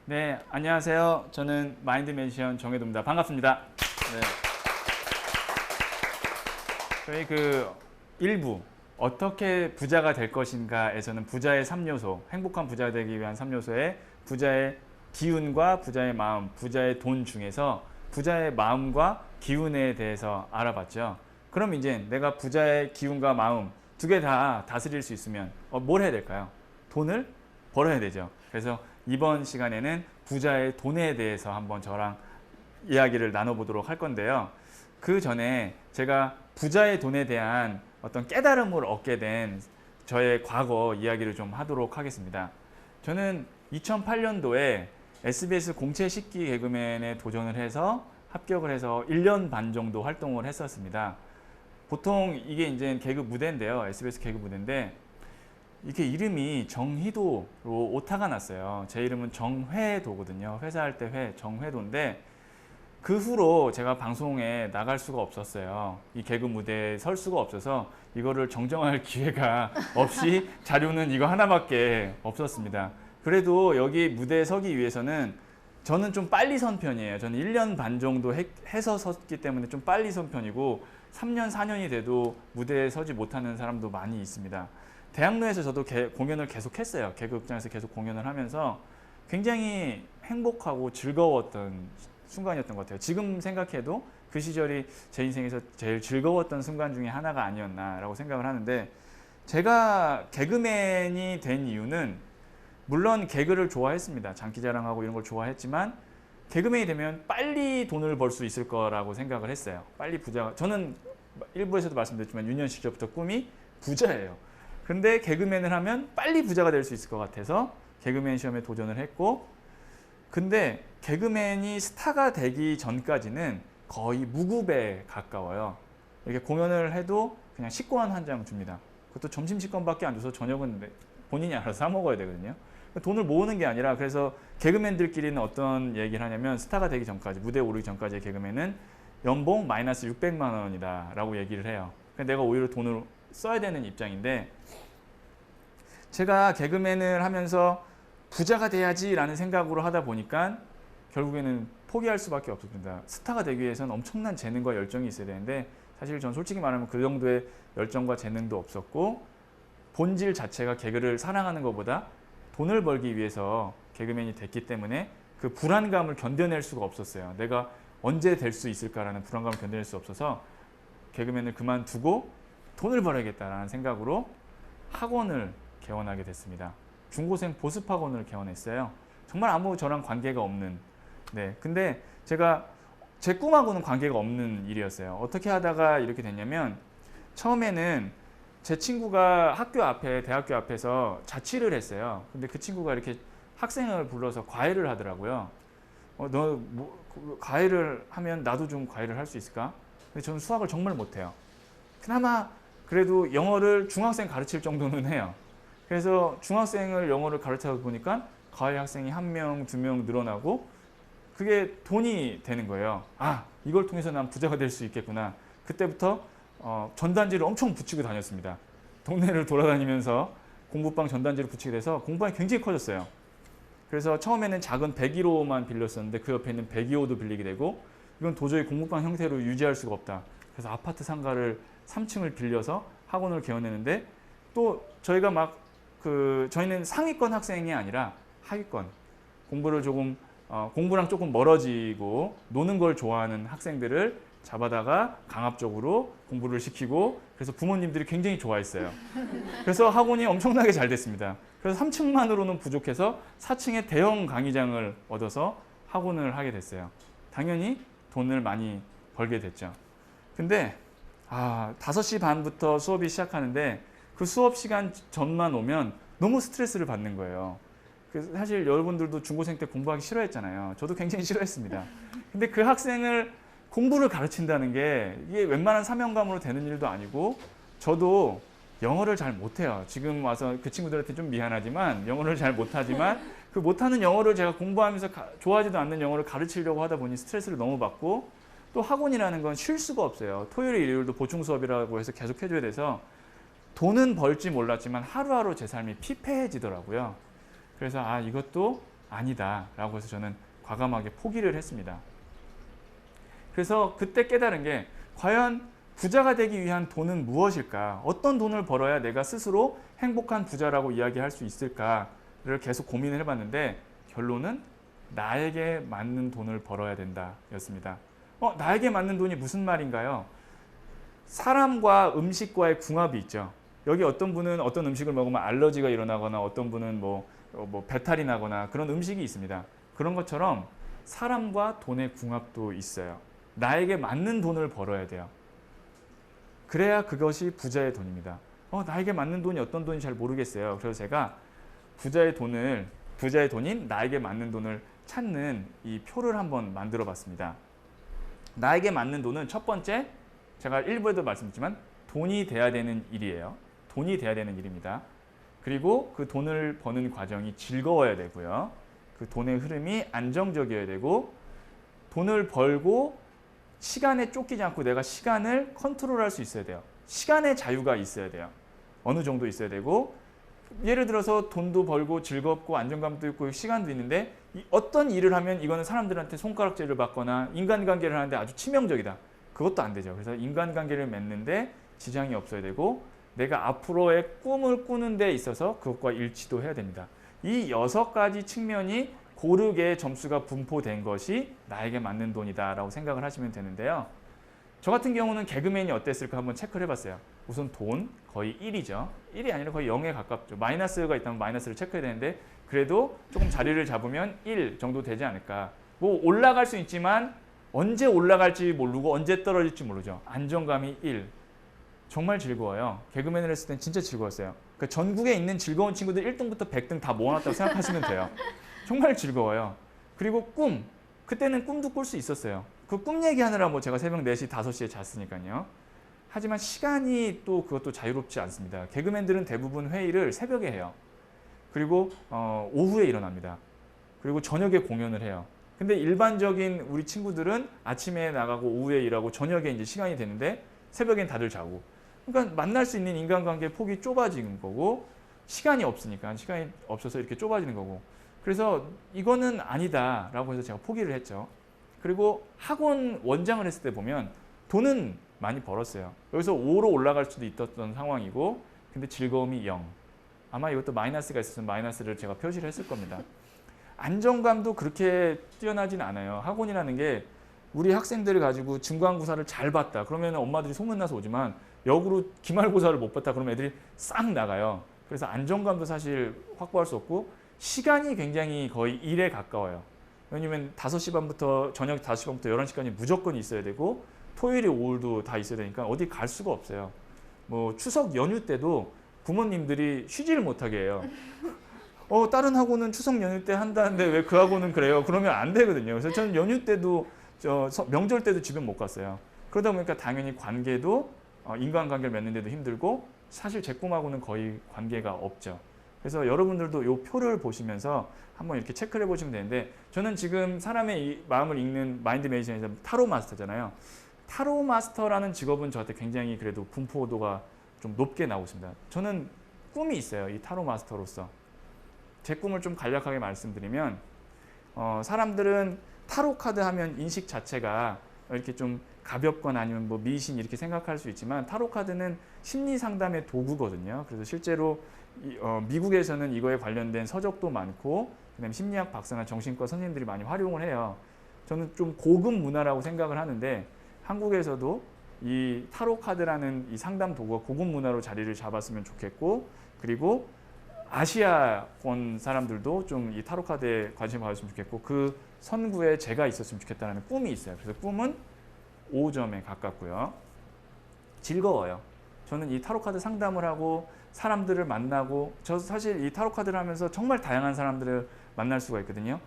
네, 안녕하세요. 저는 마인드 매지션 정혜도입니다. 반갑습니다. 네. 저희 일부 어떻게 부자가 될 것인가에서는 부자의 3요소, 행복한 부자가 되기 위한 3요소에 부자의 기운과 부자의 마음, 부자의 돈 중에서 부자의 마음과 기운에 대해서 알아봤죠. 그럼 이제 내가 부자의 기운과 마음 두 개 다 다스릴 수 있으면 뭘 해야 될까요? 돈을 벌어야 되죠. 그래서 이번 시간에는 부자의 돈에 대해서 한번 저랑 이야기를 나눠보도록 할 건데요. 그 전에 제가 부자의 돈에 대한 어떤 깨달음을 얻게 된 저의 과거 이야기를 좀 하도록 하겠습니다. 저는 2008년도에 SBS 공채 식기 개그맨에 도전을 해서 합격을 해서 1년 반 정도 활동을 했었습니다. 보통 이게 이제 개그 무대인데요. SBS 개그 무대인데 이게 이름이 정희도로 오타가 났어요. 제 이름은 정회도거든요. 회사할 때 정회도인데 그 후로 제가 방송에 나갈 수가 없었어요. 이 개그 무대에 설 수가 없어서 이거를 정정할 기회가 없이 자료는 이거 하나밖에 없었습니다. 그래도 여기 무대에 서기 위해서는 저는 좀 빨리 선 편이에요. 저는 1년 반 정도 해서 섰기 때문에 좀 빨리 선 편이고 3년, 4년이 돼도 무대에 서지 못하는 사람도 많이 있습니다. 대학로에서 저도 공연을 계속 했어요. 개그극장에서 계속 공연을 하면서 굉장히 행복하고 즐거웠던 순간이었던 것 같아요. 지금 생각해도 그 시절이 제 인생에서 제일 즐거웠던 순간 중에 하나가 아니었나라고 생각을 하는데, 제가 개그맨이 된 이유는 물론 개그를 좋아했습니다. 장기자랑하고 이런 걸 좋아했지만 개그맨이 되면 빨리 돈을 벌 수 있을 거라고 생각을 했어요. 빨리 부자가. 저는 일부에서도 말씀드렸지만 유년 시절부터 꿈이 부자예요. 근데 개그맨을 하면 빨리 부자가 될 수 있을 것 같아서 개그맨 시험에 도전을 했고, 근데 개그맨이 스타가 되기 전까지는 거의 무급에 가까워요. 이렇게 공연을 해도 그냥 식권 한 장 줍니다. 그것도 점심 식권밖에 안 줘서 저녁은 본인이 알아서 사 먹어야 되거든요. 돈을 모으는 게 아니라, 그래서 개그맨들끼리는 어떤 얘기를 하냐면 스타가 되기 전까지, 무대에 오르기 전까지의 개그맨은 연봉 마이너스 600만 원이다 라고 얘기를 해요. 내가 오히려 돈을 써야 되는 입장인데, 제가 개그맨을 하면서 부자가 돼야지 라는 생각으로 하다 보니까 결국에는 포기할 수밖에 없습니다. 스타가 되기 위해서는 엄청난 재능과 열정이 있어야 되는데, 사실 전 솔직히 말하면 그 정도의 열정과 재능도 없었고, 본질 자체가 개그를 사랑하는 것보다 돈을 벌기 위해서 개그맨이 됐기 때문에 그 불안감을 견뎌낼 수가 없었어요. 내가 언제 될 수 있을까라는 불안감을 견뎌낼 수 없어서 개그맨을 그만두고 돈을 벌어야겠다라는 생각으로 학원을 개원하게 됐습니다. 중고생 보습학원을 개원했어요. 정말 아무 저랑 관계가 없는. 네, 근데 제가 제 꿈하고는 관계가 없는 일이었어요. 어떻게 하다가 이렇게 됐냐면, 처음에는 제 친구가 대학교 앞에서 자취를 했어요. 근데 그 친구가 이렇게 학생을 불러서 과외를 하더라고요. 과외를 하면 나도 좀 과외를 할 수 있을까? 근데 저는 수학을 정말 못해요. 그나마 그래도 영어를 중학생 가르칠 정도는 해요. 그래서 중학생을 영어를 가르쳐 보니까 과외 학생이 1명, 2명 늘어나고 그게 돈이 되는 거예요. 아, 이걸 통해서 난 부자가 될 수 있겠구나. 그때부터 전단지를 엄청 붙이고 다녔습니다. 동네를 돌아다니면서 공부방 전단지를 붙이게 돼서 공부방이 굉장히 커졌어요. 그래서 처음에는 작은 101호만 빌렸었는데 그 옆에 있는 102호도 빌리게 되고, 이건 도저히 공부방 형태로 유지할 수가 없다. 그래서 아파트 상가를 3층을 빌려서 학원을 개원했는데, 또 저희가 저희는 상위권 학생이 아니라 하위권, 공부랑 조금 멀어지고 노는 걸 좋아하는 학생들을 잡아다가 강압적으로 공부를 시키고, 그래서 부모님들이 굉장히 좋아했어요. 그래서 학원이 엄청나게 잘 됐습니다. 그래서 3층만으로는 부족해서 4층에 대형 강의장을 얻어서 학원을 하게 됐어요. 당연히 돈을 많이 벌게 됐죠. 근데 5시 반부터 수업이 시작하는데 그 수업 시간 전만 오면 너무 스트레스를 받는 거예요. 그래서 사실 여러분들도 중고생 때 공부하기 싫어했잖아요. 저도 굉장히 싫어했습니다. 근데 그 학생을 공부를 가르친다는 게 이게 웬만한 사명감으로 되는 일도 아니고, 저도 영어를 잘 못해요. 지금 와서 그 친구들한테 좀 미안하지만 영어를 잘 못하지만 그 못하는 영어를 제가 공부하면서 좋아하지도 않는 영어를 가르치려고 하다 보니 스트레스를 너무 받고, 또 학원이라는 건 쉴 수가 없어요. 토요일, 일요일도 보충 수업이라고 해서 계속 해줘야 돼서 돈은 벌지 몰랐지만 하루하루 제 삶이 피폐해지더라고요. 그래서 이것도 아니다라고 해서 저는 과감하게 포기를 했습니다. 그래서 그때 깨달은 게 과연 부자가 되기 위한 돈은 무엇일까? 어떤 돈을 벌어야 내가 스스로 행복한 부자라고 이야기할 수 있을까를 계속 고민을 해봤는데 결론은 나에게 맞는 돈을 벌어야 된다 였습니다. 나에게 맞는 돈이 무슨 말인가요? 사람과 음식과의 궁합이 있죠. 여기 어떤 분은 어떤 음식을 먹으면 알러지가 일어나거나 어떤 분은 뭐 배탈이 나거나 그런 음식이 있습니다. 그런 것처럼 사람과 돈의 궁합도 있어요. 나에게 맞는 돈을 벌어야 돼요. 그래야 그것이 부자의 돈입니다. 나에게 맞는 돈이 어떤 돈인지 잘 모르겠어요. 그래서 제가 부자의 돈인 나에게 맞는 돈을 찾는 이 표를 한번 만들어 봤습니다. 나에게 맞는 돈은 첫 번째, 제가 일부에도 말씀드렸지만 돈이 돼야 되는 일이에요. 돈이 돼야 되는 일입니다. 그리고 그 돈을 버는 과정이 즐거워야 되고요. 그 돈의 흐름이 안정적이어야 되고 돈을 벌고 시간에 쫓기지 않고 내가 시간을 컨트롤할 수 있어야 돼요. 시간의 자유가 있어야 돼요. 어느 정도 있어야 되고 예를 들어서 돈도 벌고 즐겁고 안정감도 있고 시간도 있는데 어떤 일을 하면 이거는 사람들한테 손가락질을 받거나 인간관계를 하는데 아주 치명적이다. 그것도 안 되죠. 그래서 인간관계를 맺는데 지장이 없어야 되고 내가 앞으로의 꿈을 꾸는 데 있어서 그것과 일치도 해야 됩니다. 이 6가지 측면이 고르게 점수가 분포된 것이 나에게 맞는 돈이다라고 생각을 하시면 되는데요. 저 같은 경우는 개그맨이 어땠을까 한번 체크를 해봤어요. 우선 돈 거의 1이죠. 1이 아니라 거의 0에 가깝죠. 마이너스가 있다면 마이너스를 체크해야 되는데 그래도 조금 자리를 잡으면 1 정도 되지 않을까. 뭐 올라갈 수 있지만 언제 올라갈지 모르고 언제 떨어질지 모르죠. 안정감이 1. 정말 즐거워요. 개그맨을 했을 땐 진짜 즐거웠어요. 그러니까 전국에 있는 즐거운 친구들 1등부터 100등 다 모아놨다고 생각하시면 돼요. 정말 즐거워요. 그리고 꿈. 그때는 꿈도 꿀 수 있었어요. 그 꿈 얘기하느라 뭐 제가 새벽 4시, 5시에 잤으니까요. 하지만 시간이 또 그것도 자유롭지 않습니다. 개그맨들은 대부분 회의를 새벽에 해요. 그리고 오후에 일어납니다. 그리고 저녁에 공연을 해요. 근데 일반적인 우리 친구들은 아침에 나가고 오후에 일하고 저녁에 이제 시간이 되는데 새벽엔 다들 자고. 그러니까 만날 수 있는 인간관계의 폭이 좁아지는 거고 시간이 없으니까 시간이 없어서 이렇게 좁아지는 거고. 그래서 이거는 아니다라고 해서 제가 포기를 했죠. 그리고 학원 원장을 했을 때 보면 돈은 많이 벌었어요. 여기서 5로 올라갈 수도 있었던 상황이고 근데 즐거움이 0. 아마 이것도 마이너스가 있었으면 마이너스를 제가 표시를 했을 겁니다. 안정감도 그렇게 뛰어나진 않아요. 학원이라는 게 우리 학생들을 가지고 중간고사를 잘 봤다. 그러면 엄마들이 소문나서 오지만 역으로 기말고사를 못 봤다. 그러면 애들이 싹 나가요. 그래서 안정감도 사실 확보할 수 없고 시간이 굉장히 거의 일에 가까워요. 왜냐면 5시 반부터 저녁 5시 반부터 11시까지 무조건 있어야 되고 토요일이 5일도 다 있어야 되니까 어디 갈 수가 없어요. 뭐 추석 연휴 때도 부모님들이 쉬지를 못하게 해요. 다른 학원은 추석 연휴 때 한다는데 왜 그 학원은 그래요? 그러면 안 되거든요. 그래서 저는 연휴 때도 명절 때도 집에 못 갔어요. 그러다 보니까 당연히 관계도 인간관계를 맺는데도 힘들고 사실 제 꿈하고는 거의 관계가 없죠. 그래서 여러분들도 이 표를 보시면서 한번 이렇게 체크를 해보시면 되는데 저는 지금 사람의 이 마음을 읽는 마인드 매니저에서 타로 마스터잖아요. 타로 마스터라는 직업은 저한테 굉장히 그래도 분포도가 좀 높게 나오고 있습니다. 저는 꿈이 있어요. 이 타로 마스터로서. 제 꿈을 좀 간략하게 말씀드리면 사람들은 타로 카드 하면 인식 자체가 이렇게 좀 가볍거나 아니면 뭐 미신 이렇게 생각할 수 있지만 타로 카드는 심리 상담의 도구거든요. 그래서 실제로 미국에서는 이거에 관련된 서적도 많고 그다음에 심리학 박사나 정신과 선생님들이 많이 활용을 해요. 저는 좀 고급 문화라고 생각을 하는데 한국에서도 이 타로 카드라는 이 상담 도구가 고급 문화로 자리를 잡았으면 좋겠고 그리고 아시아권 사람들도 좀 이 타로 카드에 관심을 가졌으면 좋겠고 그 선구에 제가 있었으면 좋겠다는 꿈이 있어요. 그래서 꿈은 5점에 가깝고요. 즐거워요. 저는 이 타로 카드 상담을 하고 사람들을 만나고 저 사실 이 타로 카드를 하면서 정말 다양한 사람들을 만날 수가 있거든요.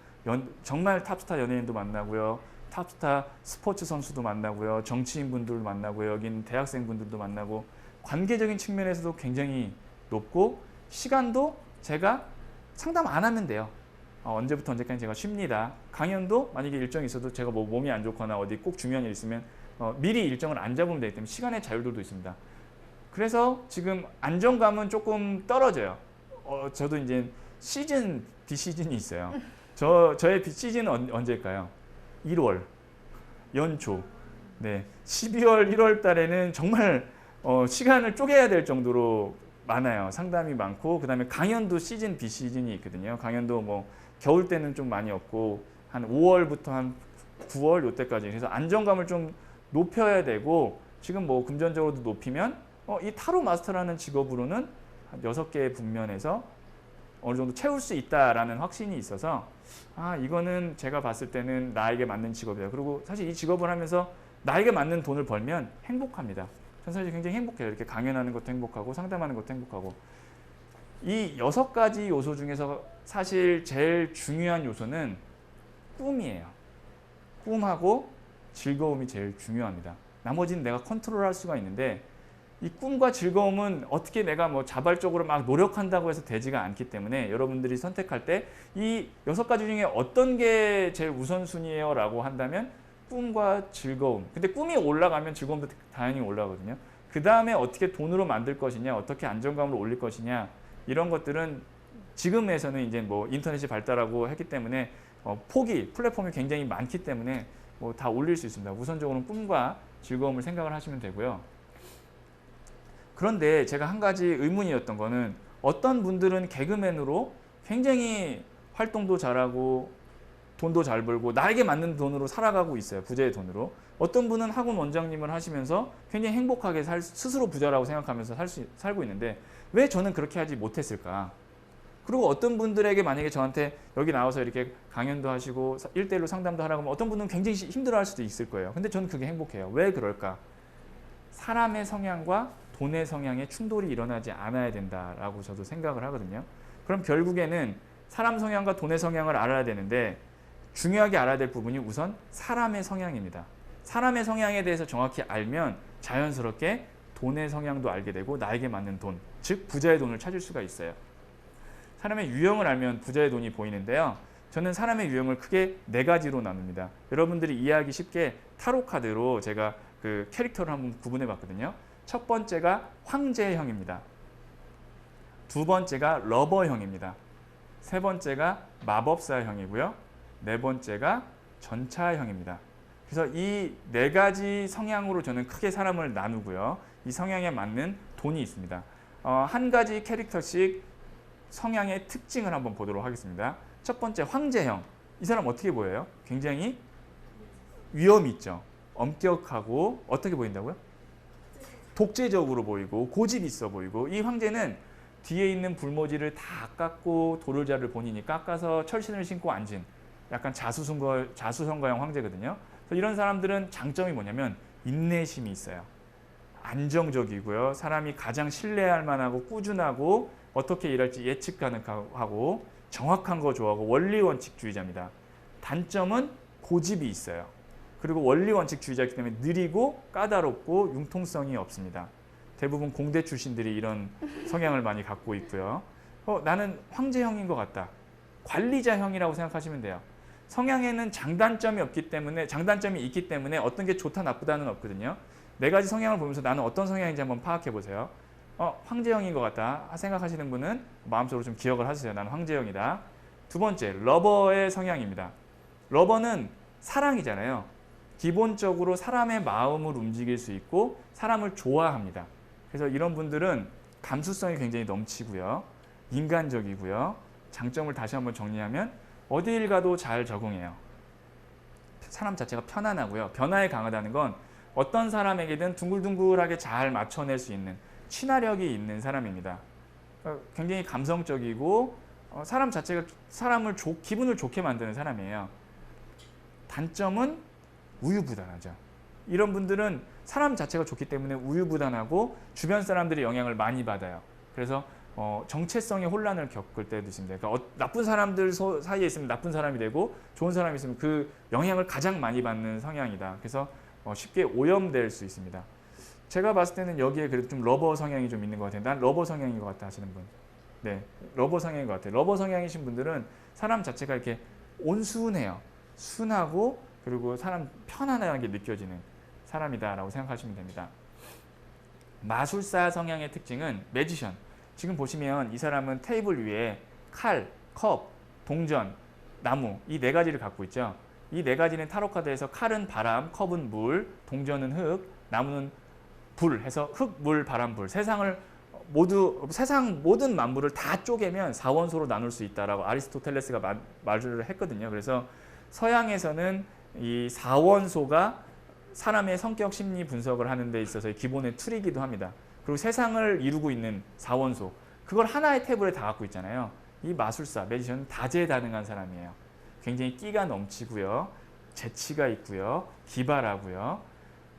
정말 탑스타 연예인도 만나고요. 탑스타 스포츠 선수도 만나고요. 정치인분들도 만나고요. 여긴 대학생분들도 만나고 관계적인 측면에서도 굉장히 높고 시간도 제가 상담 안 하면 돼요. 언제부터 언제까지 제가 쉽니다. 강연도 만약에 일정이 있어도 제가 뭐 몸이 안 좋거나 어디 꼭 중요한 일 있으면 미리 일정을 안 잡으면 되기 때문에 시간의 자율도도 있습니다. 그래서 지금 안정감은 조금 떨어져요. 저도 이제 비시즌이 있어요. 저의 시즌은 언제일까요? 1월 연초. 네, 12월 1월 달에는 정말 시간을 쪼개야 될 정도로 많아요. 상담이 많고 그다음에 강연도 시즌 비시즌이 있거든요. 강연도 뭐 겨울 때는 좀 많이 없고 한 5월부터 한 9월 요때까지. 그래서 안정감을 좀 높여야 되고 지금 뭐 금전적으로도 높이면 이 타로 마스터라는 직업으로는 한 6개의 북면에서 어느 정도 채울 수 있다라는 확신이 있어서 이거는 제가 봤을 때는 나에게 맞는 직업이다. 그리고 사실 이 직업을 하면서 나에게 맞는 돈을 벌면 행복합니다. 전 사실 굉장히 행복해요. 이렇게 강연하는 것도 행복하고 상담하는 것도 행복하고. 이 6가지 요소 중에서 사실 제일 중요한 요소는 꿈이에요. 꿈하고 즐거움이 제일 중요합니다. 나머지는 내가 컨트롤할 수가 있는데 이 꿈과 즐거움은 어떻게 내가 뭐 자발적으로 막 노력한다고 해서 되지가 않기 때문에 여러분들이 선택할 때 이 6가지 중에 어떤 게 제일 우선순위예요? 라고 한다면 꿈과 즐거움. 근데 꿈이 올라가면 즐거움도 당연히 올라가거든요. 그 다음에 어떻게 돈으로 만들 것이냐, 어떻게 안정감을 올릴 것이냐, 이런 것들은 지금에서는 이제 뭐 인터넷이 발달하고 했기 때문에 플랫폼이 굉장히 많기 때문에 뭐 다 올릴 수 있습니다. 우선적으로는 꿈과 즐거움을 생각을 하시면 되고요. 그런데 제가 한 가지 의문이었던 거는 어떤 분들은 개그맨으로 굉장히 활동도 잘하고 돈도 잘 벌고 나에게 맞는 돈으로 살아가고 있어요. 부자의 돈으로. 어떤 분은 학원 원장님을 하시면서 굉장히 행복하게 스스로 부자라고 생각하면서 살고 있는데 왜 저는 그렇게 하지 못했을까? 그리고 어떤 분들에게 만약에 저한테 여기 나와서 이렇게 강연도 하시고 1대1로 상담도 하라고 하면 어떤 분은 굉장히 힘들어할 수도 있을 거예요. 근데 저는 그게 행복해요. 왜 그럴까? 사람의 성향과 돈의 성향에 충돌이 일어나지 않아야 된다라고 저도 생각을 하거든요. 그럼 결국에는 사람 성향과 돈의 성향을 알아야 되는데 중요하게 알아야 될 부분이 우선 사람의 성향입니다. 사람의 성향에 대해서 정확히 알면 자연스럽게 돈의 성향도 알게 되고 나에게 맞는 돈, 즉 부자의 돈을 찾을 수가 있어요. 사람의 유형을 알면 부자의 돈이 보이는데요. 저는 사람의 유형을 크게 4가지로 나눕니다. 여러분들이 이해하기 쉽게 타로 카드로 제가 그 캐릭터를 한번 구분해 봤거든요. 첫 번째가 황제형입니다. 두 번째가 러버형입니다. 세 번째가 마법사형이고요. 네 번째가 전차형입니다. 그래서 이 4가지 성향으로 저는 크게 사람을 나누고요. 이 성향에 맞는 돈이 있습니다. 한 가지 캐릭터씩 성향의 특징을 한번 보도록 하겠습니다. 첫 번째 황제형. 이 사람 어떻게 보여요? 굉장히 위험 있죠. 엄격하고 어떻게 보인다고요? 독재적으로 보이고 고집 있어 보이고 이 황제는 뒤에 있는 불모지를 다 깎고 도를자를 본인이 깎아서 철신을 신고 앉은 약간 자수성가형 황제거든요. 그래서 이런 사람들은 장점이 뭐냐면 인내심이 있어요. 안정적이고요. 사람이 가장 신뢰할 만하고 꾸준하고 어떻게 일할지 예측 가능하고 정확한 거 좋아하고 원리원칙주의자입니다. 단점은 고집이 있어요. 그리고 원리원칙주의자이기 때문에 느리고 까다롭고 융통성이 없습니다. 대부분 공대 출신들이 이런 성향을 많이 갖고 있고요. 나는 황제형인 것 같다. 관리자형이라고 생각하시면 돼요. 성향에는 장단점이 있기 때문에 어떤 게 좋다 나쁘다는 없거든요. 4가지 성향을 보면서 나는 어떤 성향인지 한번 파악해 보세요. 황제형인 것 같다 생각하시는 분은 마음속으로 좀 기억을 하세요. 나는 황제형이다. 두 번째, 러버의 성향입니다. 러버는 사랑이잖아요. 기본적으로 사람의 마음을 움직일 수 있고 사람을 좋아합니다. 그래서 이런 분들은 감수성이 굉장히 넘치고요. 인간적이고요. 장점을 다시 한번 정리하면 어디를 가도 잘 적응해요. 사람 자체가 편안하고요. 변화에 강하다는 건 어떤 사람에게든 둥글둥글하게 잘 맞춰낼 수 있는 친화력이 있는 사람입니다. 굉장히 감성적이고 사람 자체가 사람을 기분을 좋게 만드는 사람이에요. 단점은 우유부단하죠. 이런 분들은 사람 자체가 좋기 때문에 우유부단하고 주변 사람들의 영향을 많이 받아요. 그래서 정체성의 혼란을 겪을 때도 있습니다. 그러니까 나쁜 사람들 사이에 있으면 나쁜 사람이 되고 좋은 사람이 있으면 그 영향을 가장 많이 받는 성향이다. 그래서 쉽게 오염될 수 있습니다. 제가 봤을 때는 여기에 그래도 좀 러버 성향이 좀 있는 것 같아요. 난 러버 성향인 것 같다 하시는 분. 네, 러버 성향인 것 같아요. 러버 성향이신 분들은 사람 자체가 이렇게 온순해요. 순하고 그리고 사람 편안하게 느껴지는 사람이다라고 생각하시면 됩니다. 마술사 성향의 특징은 매지션. 지금 보시면 이 사람은 테이블 위에 칼, 컵, 동전 나무 이 네 가지를 갖고 있죠. 이 네 가지는 타로 카드에서 칼은 바람, 컵은 물, 동전은 흙, 나무는 불 해서 흙, 물, 바람, 불 세상 모든 만물을 다 쪼개면 4원소로 나눌 수 있다라고 아리스토텔레스가 말을 했거든요. 그래서 서양에서는 이 4원소가 사람의 성격 심리 분석을 하는 데 있어서 기본의 툴이기도 합니다. 그리고 세상을 이루고 있는 4원소 그걸 하나의 태블에 다 갖고 있잖아요. 이 마술사, 매지션은 다재다능한 사람이에요. 굉장히 끼가 넘치고요. 재치가 있고요. 기발하고요.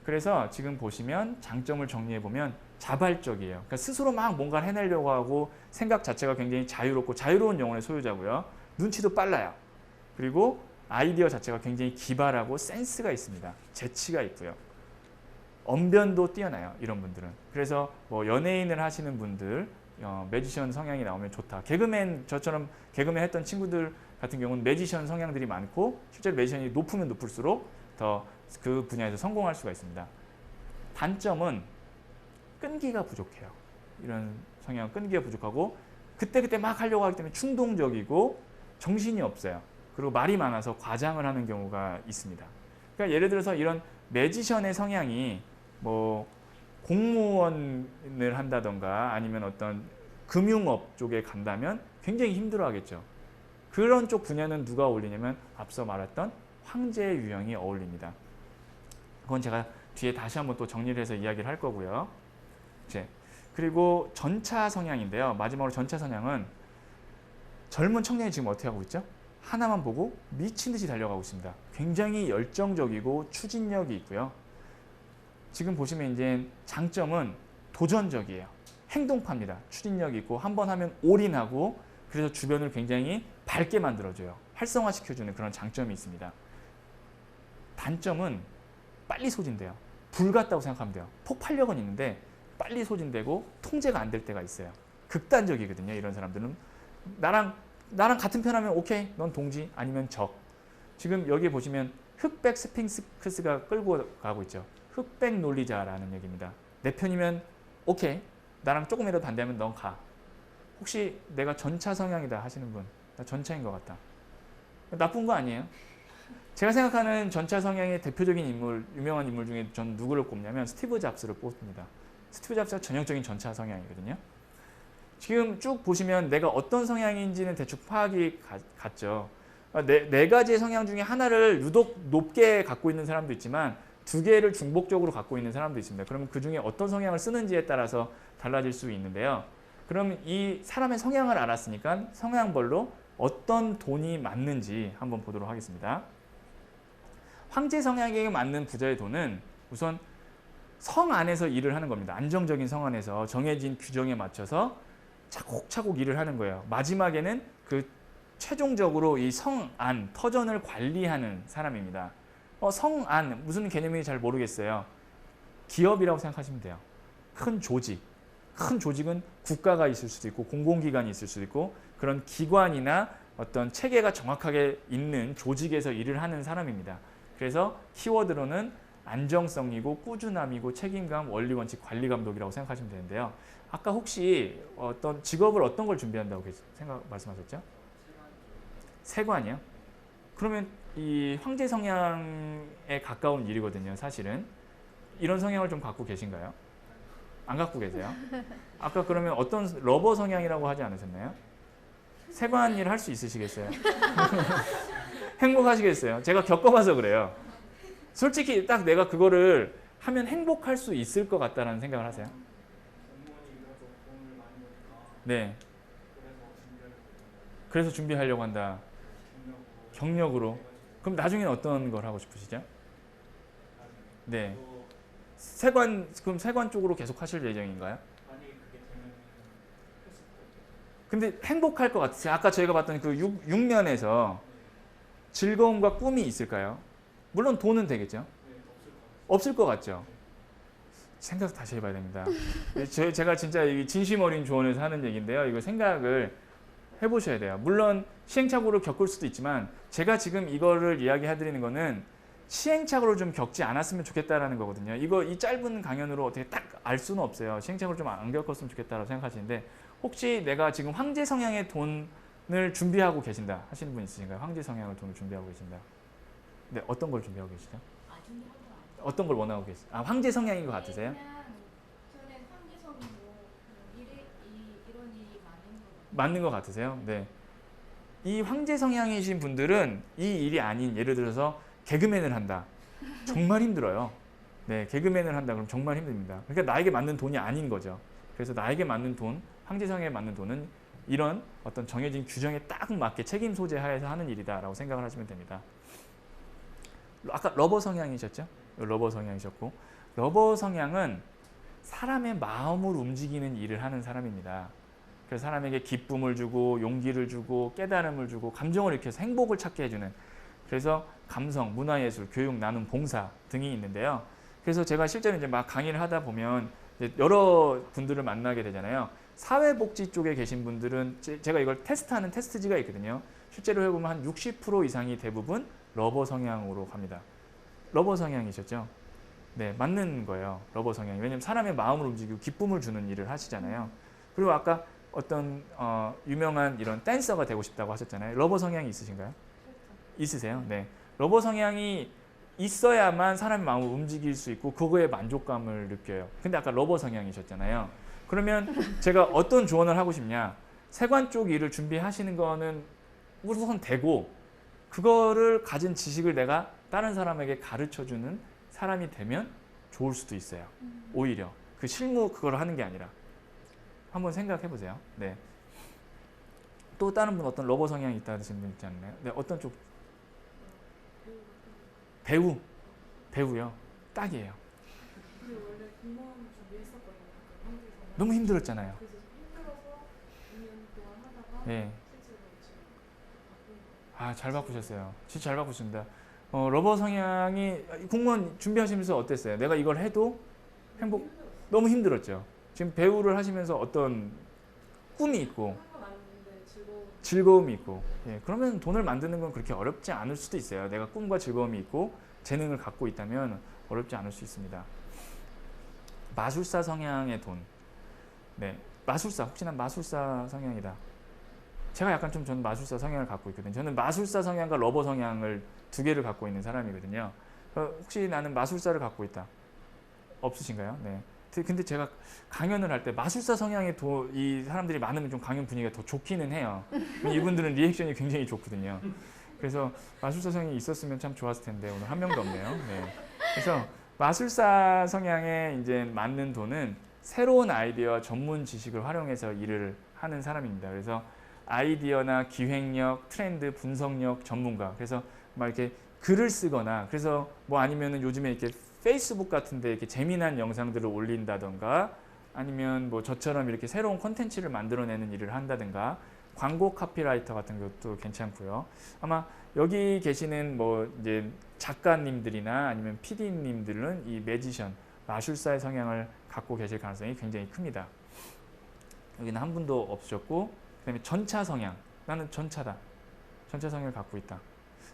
그래서 지금 보시면 장점을 정리해보면 자발적이에요. 그러니까 스스로 막 뭔가를 해내려고 하고 생각 자체가 굉장히 자유롭고 자유로운 영혼의 소유자고요. 눈치도 빨라요. 그리고 아이디어 자체가 굉장히 기발하고 센스가 있습니다. 재치가 있고요. 언변도 뛰어나요. 이런 분들은. 그래서 뭐 연예인을 하시는 분들 매지션 성향이 나오면 좋다. 개그맨 저처럼 개그맨 했던 친구들 같은 경우는 매지션 성향들이 많고 실제로 매지션이 높으면 높을수록 더 그 분야에서 성공할 수가 있습니다. 단점은 끈기가 부족해요. 이런 성향은 끈기가 부족하고 그때그때 막 하려고 하기 때문에 충동적이고 정신이 없어요. 그리고 말이 많아서 과장을 하는 경우가 있습니다. 그러니까 예를 들어서 이런 매지션의 성향이 뭐 공무원을 한다던가 아니면 어떤 금융업 쪽에 간다면 굉장히 힘들어하겠죠. 그런 쪽 분야는 누가 어울리냐면 앞서 말했던 황제의 유형이 어울립니다. 그건 제가 뒤에 다시 한번 또 정리를 해서 이야기를 할 거고요. 그리고 전차 성향인데요. 마지막으로 전차 성향은 젊은 청년이 지금 어떻게 하고 있죠? 하나만 보고 미친 듯이 달려가고 있습니다. 굉장히 열정적이고 추진력이 있고요. 지금 보시면 이제 장점은 도전적이에요. 행동파입니다. 추진력이 있고 한번 하면 올인하고 그래서 주변을 굉장히 밝게 만들어줘요. 활성화시켜주는 그런 장점이 있습니다. 단점은 빨리 소진돼요. 불 같다고 생각하면 돼요. 폭발력은 있는데 빨리 소진되고 통제가 안 될 때가 있어요. 극단적이거든요. 이런 사람들은 나랑 같은 편 하면 오케이, 넌 동지 아니면 적. 지금 여기 보시면 흑백 스핑크스가 끌고 가고 있죠. 흑백 논리자라는 얘기입니다. 내 편이면 오케이, 나랑 조금이라도 반대하면 넌 가. 혹시 내가 전차 성향이다 하시는 분, 나 전차인 것 같다. 나쁜 거 아니에요. 제가 생각하는 전차 성향의 대표적인 인물, 유명한 인물 중에 전 누구를 꼽냐면 스티브 잡스를 꼽습니다. 스티브 잡스가 전형적인 전차 성향이거든요. 지금 쭉 보시면 내가 어떤 성향인지는 대충 파악이 갔죠. 네 가지의 성향 중에 하나를 유독 높게 갖고 있는 사람도 있지만 두 개를 중복적으로 갖고 있는 사람도 있습니다. 그러면 그 중에 어떤 성향을 쓰는지에 따라서 달라질 수 있는데요. 그럼 이 사람의 성향을 알았으니까 성향별로 어떤 돈이 맞는지 한번 보도록 하겠습니다. 황제 성향에게 맞는 부자의 돈은 우선 성 안에서 일을 하는 겁니다. 안정적인 성 안에서 정해진 규정에 맞춰서 차곡차곡 일을 하는 거예요. 마지막에는 그 최종적으로 이 성 안, 터전을 관리하는 사람입니다. 성 안, 무슨 개념인지 잘 모르겠어요. 기업이라고 생각하시면 돼요. 큰 조직. 큰 조직은 국가가 있을 수도 있고 공공기관이 있을 수도 있고 그런 기관이나 어떤 체계가 정확하게 있는 조직에서 일을 하는 사람입니다. 그래서 키워드로는 안정성이고 꾸준함이고 책임감, 원리, 원칙, 관리 감독이라고 생각하시면 되는데요. 아까 혹시 어떤 직업을 어떤 걸 준비한다고 말씀하셨죠? 세관이요? 그러면 이 황제 성향에 가까운 일이거든요. 사실은. 이런 성향을 좀 갖고 계신가요? 안 갖고 계세요? 아까 그러면 어떤 러버 성향이라고 하지 않으셨나요? 세관 일 할 수 있으시겠어요? 행복하시겠어요? 제가 겪어봐서 그래요. 솔직히 딱 내가 그거를 하면 행복할 수 있을 것 같다는 생각을 하세요? 네. 그래서 준비하려고 한다. 경력으로. 그럼 나중에는 어떤 걸 하고 싶으시죠? 네. 그럼 세관 쪽으로 계속 하실 예정인가요? 근데 행복할 것 같으세요? 아까 저희가 봤던 그 6년에서 즐거움과 꿈이 있을까요? 물론 돈은 되겠죠? 없을 것 같죠? 생각 다시 해봐야 됩니다. 제가 진짜 진심 어린 조언에서 하는 얘기인데요. 이거 생각을 해보셔야 돼요. 물론 시행착오를 겪을 수도 있지만 제가 지금 이거를 이야기해드리는 거는 시행착오를 좀 겪지 않았으면 좋겠다라는 거거든요. 이 짧은 강연으로 어떻게 딱 알 수는 없어요. 시행착오를 좀 안 겪었으면 좋겠다라고 생각하시는데 혹시 내가 지금 황제 성향의 돈 돈을 준비하고 계신다 하시는 분 있으신가요? 황제 성향을 돈을 준비하고 계신다. 네, 어떤 걸 준비하고 계시죠? 어떤 걸 원하고 계세요? 아, 황제 성향인 것 같으세요? 그냥 저는 황제성이고 이런 일이 많은 것 같아요. 맞는 것 같으세요? 네. 이 황제 성향이신 분들은 이 일이 아닌 예를 들어서 개그맨을 한다. 정말 힘들어요. 네, 개그맨을 한다 그럼 정말 힘듭니다. 그러니까 나에게 맞는 돈이 아닌 거죠. 그래서 나에게 맞는 돈, 황제 성향에 맞는 돈은 이런 어떤 정해진 규정에 딱 맞게 책임 소재하에서 하는 일이다라고 생각을 하시면 됩니다. 아까 러버 성향이셨죠? 러버 성향이셨고 러버 성향은 사람의 마음을 움직이는 일을 하는 사람입니다. 그래서 사람에게 기쁨을 주고 용기를 주고 깨달음을 주고 감정을 일으켜서 행복을 찾게 해주는 그래서 감성, 문화예술, 교육, 나눔, 봉사 등이 있는데요. 그래서 제가 실제로 이제 막 강의를 하다 보면 여러 분들을 만나게 되잖아요. 사회복지 쪽에 계신 분들은 제가 이걸 테스트하는 테스트지가 있거든요. 실제로 해보면 한 60% 이상이 대부분 러버 성향으로 갑니다. 러버 성향이셨죠? 네, 맞는 거예요. 러버 성향이. 왜냐하면 사람의 마음을 움직이고 기쁨을 주는 일을 하시잖아요. 그리고 아까 어떤 유명한 이런 댄서가 되고 싶다고 하셨잖아요. 러버 성향이 있으신가요? 있으세요? 네. 러버 성향이 있어야만 사람의 마음을 움직일 수 있고 그거에 만족감을 느껴요. 근데 아까 러버 성향이셨잖아요. 그러면 제가 어떤 조언을 하고 싶냐? 세관 쪽 일을 준비하시는 거는 우선 되고 그거를 가진 지식을 내가 다른 사람에게 가르쳐주는 사람이 되면 좋을 수도 있어요. 오히려 그 실무 그걸 하는 게 아니라 한번 생각해 보세요. 네. 또 다른 분 어떤 러버 성향이 있다는 분 있지 않나요? 네, 어떤 쪽? 배우. 배우요. 딱이에요. 근데 원래 공무원 준비했었거든요. 너무 힘들었잖아요. 그래서 힘들어서 2년 동안 하다가 네. 실제로 지금 바꾼 거예요. 아, 잘 바꾸셨어요. 진짜 잘 바꾸셨습니다. 러버 성향이 공무원 준비하시면서 어땠어요? 내가 이걸 해도 행복 너무 힘들었죠. 지금 배우를 하시면서 어떤 꿈이 있고 상관없는데 즐거움이 있고 그러면 돈을 만드는 건 그렇게 어렵지 않을 수도 있어요. 내가 꿈과 즐거움이 있고 재능을 갖고 있다면 어렵지 않을 수 있습니다. 마술사 성향의 돈. 네, 마술사 혹시나 마술사 성향이다. 제가 약간 좀 저는 마술사 성향을 갖고 있거든요. 저는 마술사 성향과 러버 성향을 두 개를 갖고 있는 사람이거든요. 혹시 나는 마술사를 갖고 있다. 없으신가요? 네. 근데 제가 강연을 할 때 마술사 성향의 이 사람들이 많으면 좀 강연 분위기가 더 좋기는 해요. 이분들은 리액션이 굉장히 좋거든요. 그래서 마술사 성향이 있었으면 참 좋았을 텐데 오늘 한 명도 없네요. 네. 그래서 마술사 성향에 이제 맞는 돈은 새로운 아이디어와 전문 지식을 활용해서 일을 하는 사람입니다. 그래서 아이디어나 기획력, 트렌드, 분석력 전문가. 그래서 막 이렇게 글을 쓰거나 그래서 뭐 아니면은 요즘에 이렇게 페이스북 같은데 이렇게 재미난 영상들을 올린다던가 아니면 뭐 저처럼 이렇게 새로운 콘텐츠를 만들어내는 일을 한다든가 광고 카피라이터 같은 것도 괜찮고요. 아마 여기 계시는 뭐 이제 작가님들이나 아니면 PD님들은 이 매지션, 마술사의 성향을 갖고 계실 가능성이 굉장히 큽니다. 여기는 한 분도 없으셨고 그다음에 전차 성향. 나는 전차다. 전차 성향을 갖고 있다.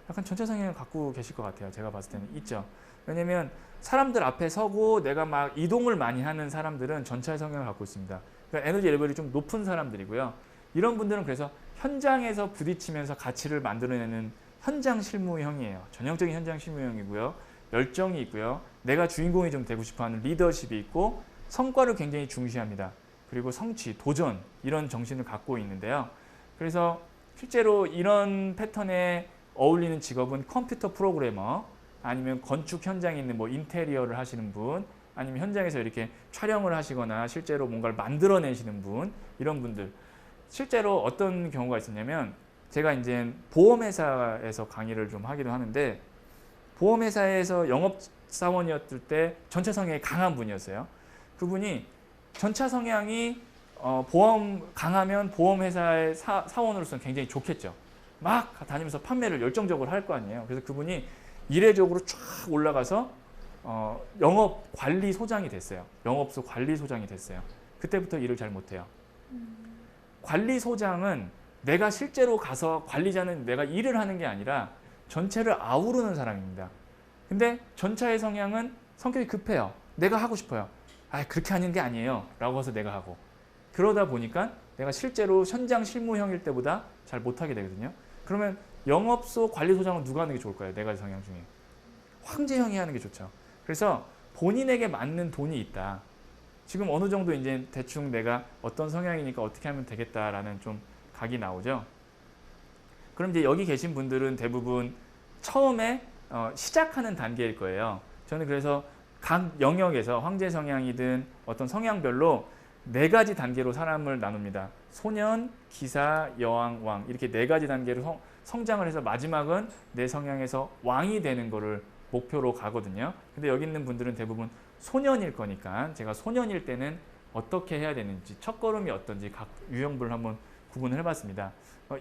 약간 전차 성향을 갖고 계실 것 같아요. 제가 봤을 때는 있죠. 왜냐면 사람들 앞에 서고 내가 막 이동을 많이 하는 사람들은 전차의 성향을 갖고 있습니다. 그러니까 에너지 레벨이 좀 높은 사람들이고요. 이런 분들은 그래서 현장에서 부딪히면서 가치를 만들어내는 현장 실무형이에요. 전형적인 현장 실무형이고요. 열정이 있고요. 내가 주인공이 좀 되고 싶어하는 리더십이 있고 성과를 굉장히 중시합니다. 그리고 성취, 도전 이런 정신을 갖고 있는데요. 그래서 실제로 이런 패턴에 어울리는 직업은 컴퓨터 프로그래머 아니면 건축 현장에 있는 뭐 인테리어를 하시는 분 아니면 현장에서 이렇게 촬영을 하시거나 실제로 뭔가를 만들어내시는 분 이런 분들 실제로 어떤 경우가 있었냐면 제가 이제 보험회사에서 강의를 좀 하기도 하는데 보험회사에서 영업사원이었을 때 전차 성향이 강한 분이었어요. 그분이 전차 성향이 보험 강하면 보험회사의 사원으로서는 굉장히 좋겠죠. 막 다니면서 판매를 열정적으로 할 거 아니에요. 그래서 그분이 이례적으로 쫙 올라가서 영업관리소장이 됐어요. 영업소 관리소장이 됐어요. 그때부터 일을 잘 못해요. 관리소장은 내가 실제로 가서 관리자는 내가 일을 하는 게 아니라 전체를 아우르는 사람입니다. 근데 전차의 성향은 성격이 급해요. 내가 하고 싶어요. 아, 그렇게 하는 게 아니에요. 라고 해서 내가 하고. 그러다 보니까 내가 실제로 현장 실무형일 때보다 잘 못하게 되거든요. 그러면 영업소 관리소장은 누가 하는 게 좋을까요? 네 가지 성향 중에. 황제형이 하는 게 좋죠. 그래서 본인에게 맞는 돈이 있다. 지금 어느 정도 이제 대충 내가 어떤 성향이니까 어떻게 하면 되겠다라는 좀 각이 나오죠. 그럼 이제 여기 계신 분들은 대부분 처음에 시작하는 단계일 거예요. 저는 그래서 각 영역에서 황제 성향이든 어떤 성향별로 네 가지 단계로 사람을 나눕니다. 소년, 기사, 여왕, 왕 이렇게 네 가지 단계로 성장을 해서 마지막은 내 성향에서 왕이 되는 거를 목표로 가거든요. 근데 여기 있는 분들은 대부분 소년일 거니까 제가 소년일 때는 어떻게 해야 되는지 첫걸음이 어떤지 각 유형별로 한번 구분을 해봤습니다.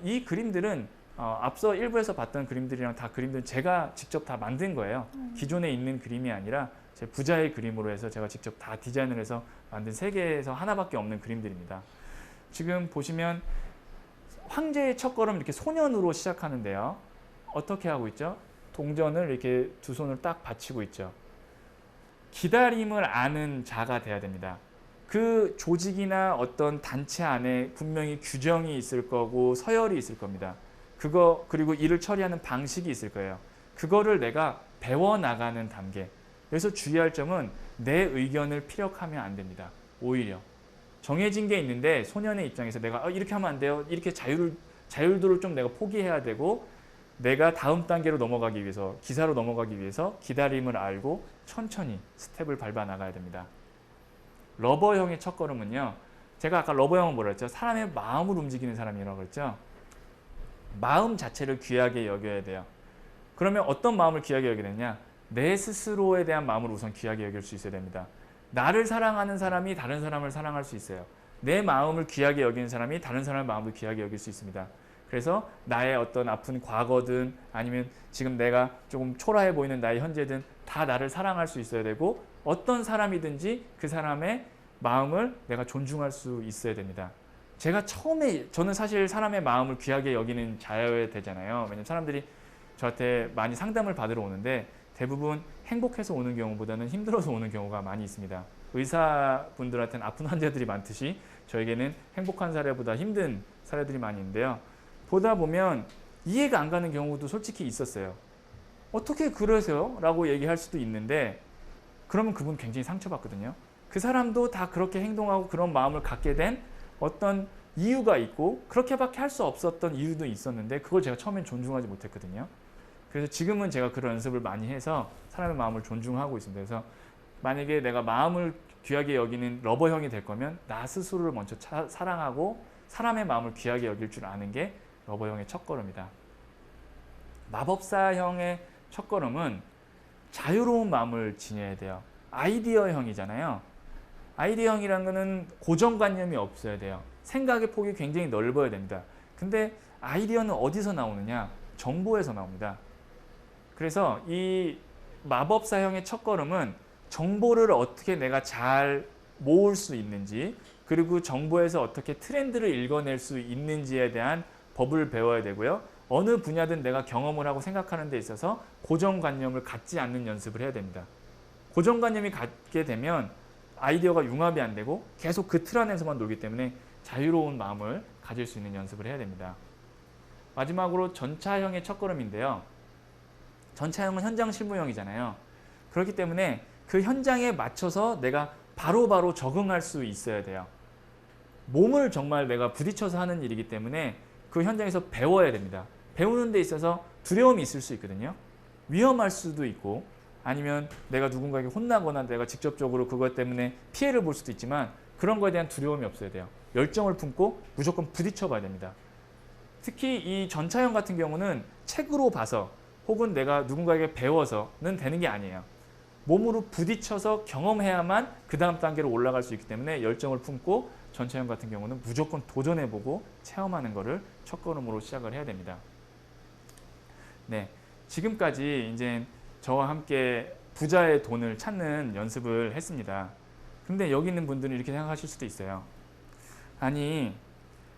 이 그림들은 앞서 일부에서 봤던 그림들이랑 다 그림들은 제가 직접 다 만든 거예요. 기존에 있는 그림이 아니라 제 부자의 그림으로 해서 제가 직접 다 디자인을 해서 만든 세계에서 하나밖에 없는 그림들입니다. 지금 보시면 황제의 첫걸음 이렇게 소년으로 시작하는데요. 어떻게 하고 있죠? 동전을 이렇게 두 손을 딱 받치고 있죠. 기다림을 아는 자가 돼야 됩니다. 그 조직이나 어떤 단체 안에 분명히 규정이 있을 거고 서열이 있을 겁니다. 그리고 일을 처리하는 방식이 있을 거예요. 그거를 내가 배워나가는 단계. 여기서 주의할 점은 내 의견을 피력하면 안 됩니다. 오히려 정해진 게 있는데 소년의 입장에서 내가 이렇게 하면 안 돼요. 이렇게 자율도를 좀 내가 포기해야 되고 내가 다음 단계로 넘어가기 위해서 기사로 넘어가기 위해서 기다림을 알고 천천히 스텝을 밟아 나가야 됩니다. 러버형의 첫걸음은요. 제가 아까 러버형은 뭐라 했죠? 사람의 마음을 움직이는 사람이라고 했죠. 마음 자체를 귀하게 여겨야 돼요. 그러면 어떤 마음을 귀하게 여겨야 되냐? 내 스스로에 대한 마음을 우선 귀하게 여길 수 있어야 됩니다. 나를 사랑하는 사람이 다른 사람을 사랑할 수 있어요. 내 마음을 귀하게 여기는 사람이 다른 사람의 마음을 귀하게 여길 수 있습니다. 그래서 나의 어떤 아픈 과거든 아니면 지금 내가 조금 초라해 보이는 나의 현재든 다 나를 사랑할 수 있어야 되고 어떤 사람이든지 그 사람의 마음을 내가 존중할 수 있어야 됩니다. 제가 저는 사실 사람의 마음을 귀하게 여기는 자여야 되잖아요. 왜냐면 사람들이 저한테 많이 상담을 받으러 오는데 대부분 행복해서 오는 경우보다는 힘들어서 오는 경우가 많이 있습니다. 의사분들한테는 아픈 환자들이 많듯이 저에게는 행복한 사례보다 힘든 사례들이 많이 있는데요. 보다 보면 이해가 안 가는 경우도 솔직히 있었어요. 어떻게 그러세요? 라고 얘기할 수도 있는데 그러면 그분 굉장히 상처받거든요. 그 사람도 다 그렇게 행동하고 그런 마음을 갖게 된 어떤 이유가 있고 그렇게밖에 할 수 없었던 이유도 있었는데 그걸 제가 처음엔 존중하지 못했거든요. 그래서 지금은 제가 그런 연습을 많이 해서 사람의 마음을 존중하고 있습니다. 그래서 만약에 내가 마음을 귀하게 여기는 러버형이 될 거면 나 스스로를 먼저 사랑하고 사람의 마음을 귀하게 여길 줄 아는 게 러버형의 첫걸음이다. 마법사형의 첫걸음은 자유로운 마음을 지녀야 돼요. 아이디어형이잖아요. 아이디어형이라는 거는 고정관념이 없어야 돼요. 생각의 폭이 굉장히 넓어야 됩니다. 근데 아이디어는 어디서 나오느냐? 정보에서 나옵니다. 그래서 이 마법사형의 첫걸음은 정보를 어떻게 내가 잘 모을 수 있는지 그리고 정보에서 어떻게 트렌드를 읽어낼 수 있는지에 대한 법을 배워야 되고요. 어느 분야든 내가 경험을 하고 생각하는 데 있어서 고정관념을 갖지 않는 연습을 해야 됩니다. 고정관념이 갖게 되면 아이디어가 융합이 안 되고 계속 그 틀 안에서만 놀기 때문에 자유로운 마음을 가질 수 있는 연습을 해야 됩니다. 마지막으로 전차형의 첫걸음인데요. 전차형은 현장 실무형이잖아요. 그렇기 때문에 그 현장에 맞춰서 내가 바로바로 적응할 수 있어야 돼요. 몸을 정말 내가 부딪혀서 하는 일이기 때문에 그 현장에서 배워야 됩니다. 배우는 데 있어서 두려움이 있을 수 있거든요. 위험할 수도 있고 아니면 내가 누군가에게 혼나거나 내가 직접적으로 그것 때문에 피해를 볼 수도 있지만 그런 거에 대한 두려움이 없어야 돼요. 열정을 품고 무조건 부딪혀 봐야 됩니다. 특히 이 전차형 같은 경우는 책으로 봐서 혹은 내가 누군가에게 배워서는 되는 게 아니에요. 몸으로 부딪혀서 경험해야만 그 다음 단계로 올라갈 수 있기 때문에 열정을 품고 전차형 같은 경우는 무조건 도전해보고 체험하는 것을 첫걸음으로 시작을 해야 됩니다. 네, 지금까지 이제 저와 함께 부자의 돈을 찾는 연습을 했습니다. 근데 여기 있는 분들은 이렇게 생각하실 수도 있어요. 아니,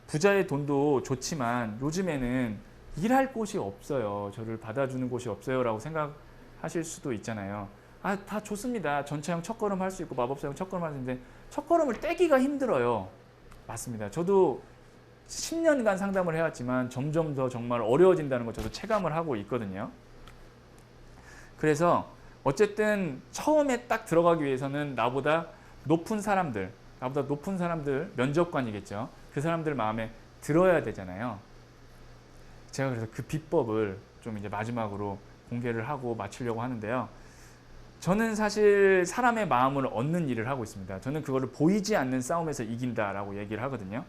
부자의 돈도 좋지만 요즘에는 일할 곳이 없어요. 저를 받아주는 곳이 없어요. 라고 생각하실 수도 있잖아요. 아, 다 좋습니다. 전차형 첫걸음 할 수 있고 마법사형 첫걸음 할 수 있는데 첫걸음을 떼기가 힘들어요. 맞습니다. 저도 10년간 상담을 해왔지만 점점 더 정말 어려워진다는 걸 저도 체감을 하고 있거든요. 그래서 어쨌든 처음에 딱 들어가기 위해서는 나보다 높은 사람들, 면접관이겠죠. 그 사람들 마음에 들어야 되잖아요. 제가 그래서 그 비법을 좀 이제 마지막으로 공개를 하고 마치려고 하는데요. 저는 사실 사람의 마음을 얻는 일을 하고 있습니다. 저는 그거를 보이지 않는 싸움에서 이긴다라고 얘기를 하거든요.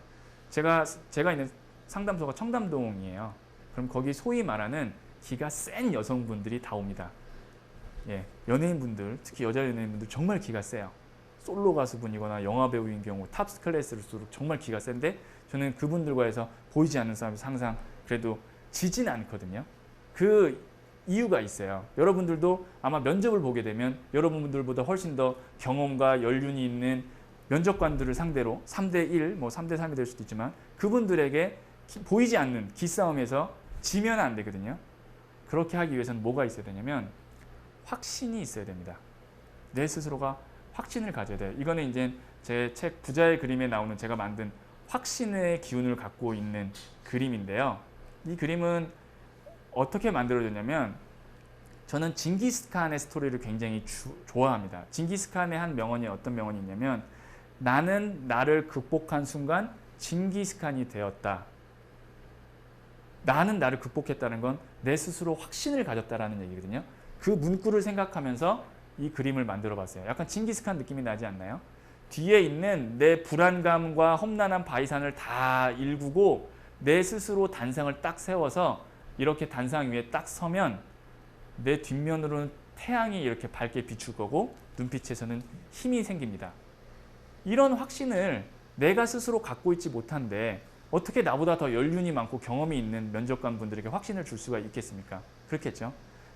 제가 있는 상담소가 청담동이에요. 그럼 거기 소위 말하는 기가 센 여성분들이 다 옵니다. 예, 연예인분들, 특히 여자 연예인분들 정말 기가 세요. 솔로 가수분이거나 영화 배우인 경우 탑스 클래스일수록 정말 기가 센데 저는 그분들과 해서 보이지 않는 싸움에서 항상 그래도 지진 않거든요. 그 이유가 있어요. 여러분들도 아마 면접을 보게 되면 여러분들보다 훨씬 더 경험과 연륜이 있는 면접관들을 상대로 3대1, 뭐 3대3이 될 수도 있지만 그분들에게 보이지 않는 기싸움에서 지면 안 되거든요. 그렇게 하기 위해서는 뭐가 있어야 되냐면 확신이 있어야 됩니다. 내 스스로가 확신을 가져야 돼요. 이거는 이제 제 책 부자의 그림에 나오는 제가 만든 확신의 기운을 갖고 있는 그림인데요. 이 그림은 어떻게 만들어졌냐면 저는 징기스칸의 스토리를 굉장히 좋아합니다. 징기스칸의 한 명언이 어떤 명언이 있냐면 나는 나를 극복한 순간 징기스칸이 되었다. 나는 나를 극복했다는 건 내 스스로 확신을 가졌다라는 얘기거든요. 그 문구를 생각하면서 이 그림을 만들어 봤어요. 약간 징기스칸 느낌이 나지 않나요? 뒤에 있는 내 불안감과 험난한 바위산을 다 일구고 내 스스로 단상을 딱 세워서 이렇게 단상 위에 딱 서면 내 뒷면으로는 태양이 이렇게 밝게 비출 거고 눈빛에서는 힘이 생깁니다. 이런 확신을 내가 스스로 갖고 있지 못한데 어떻게 나보다 더 연륜이 많고 경험이 있는 면접관 분들에게 확신을 줄 수가 있겠습니까? 그렇겠죠.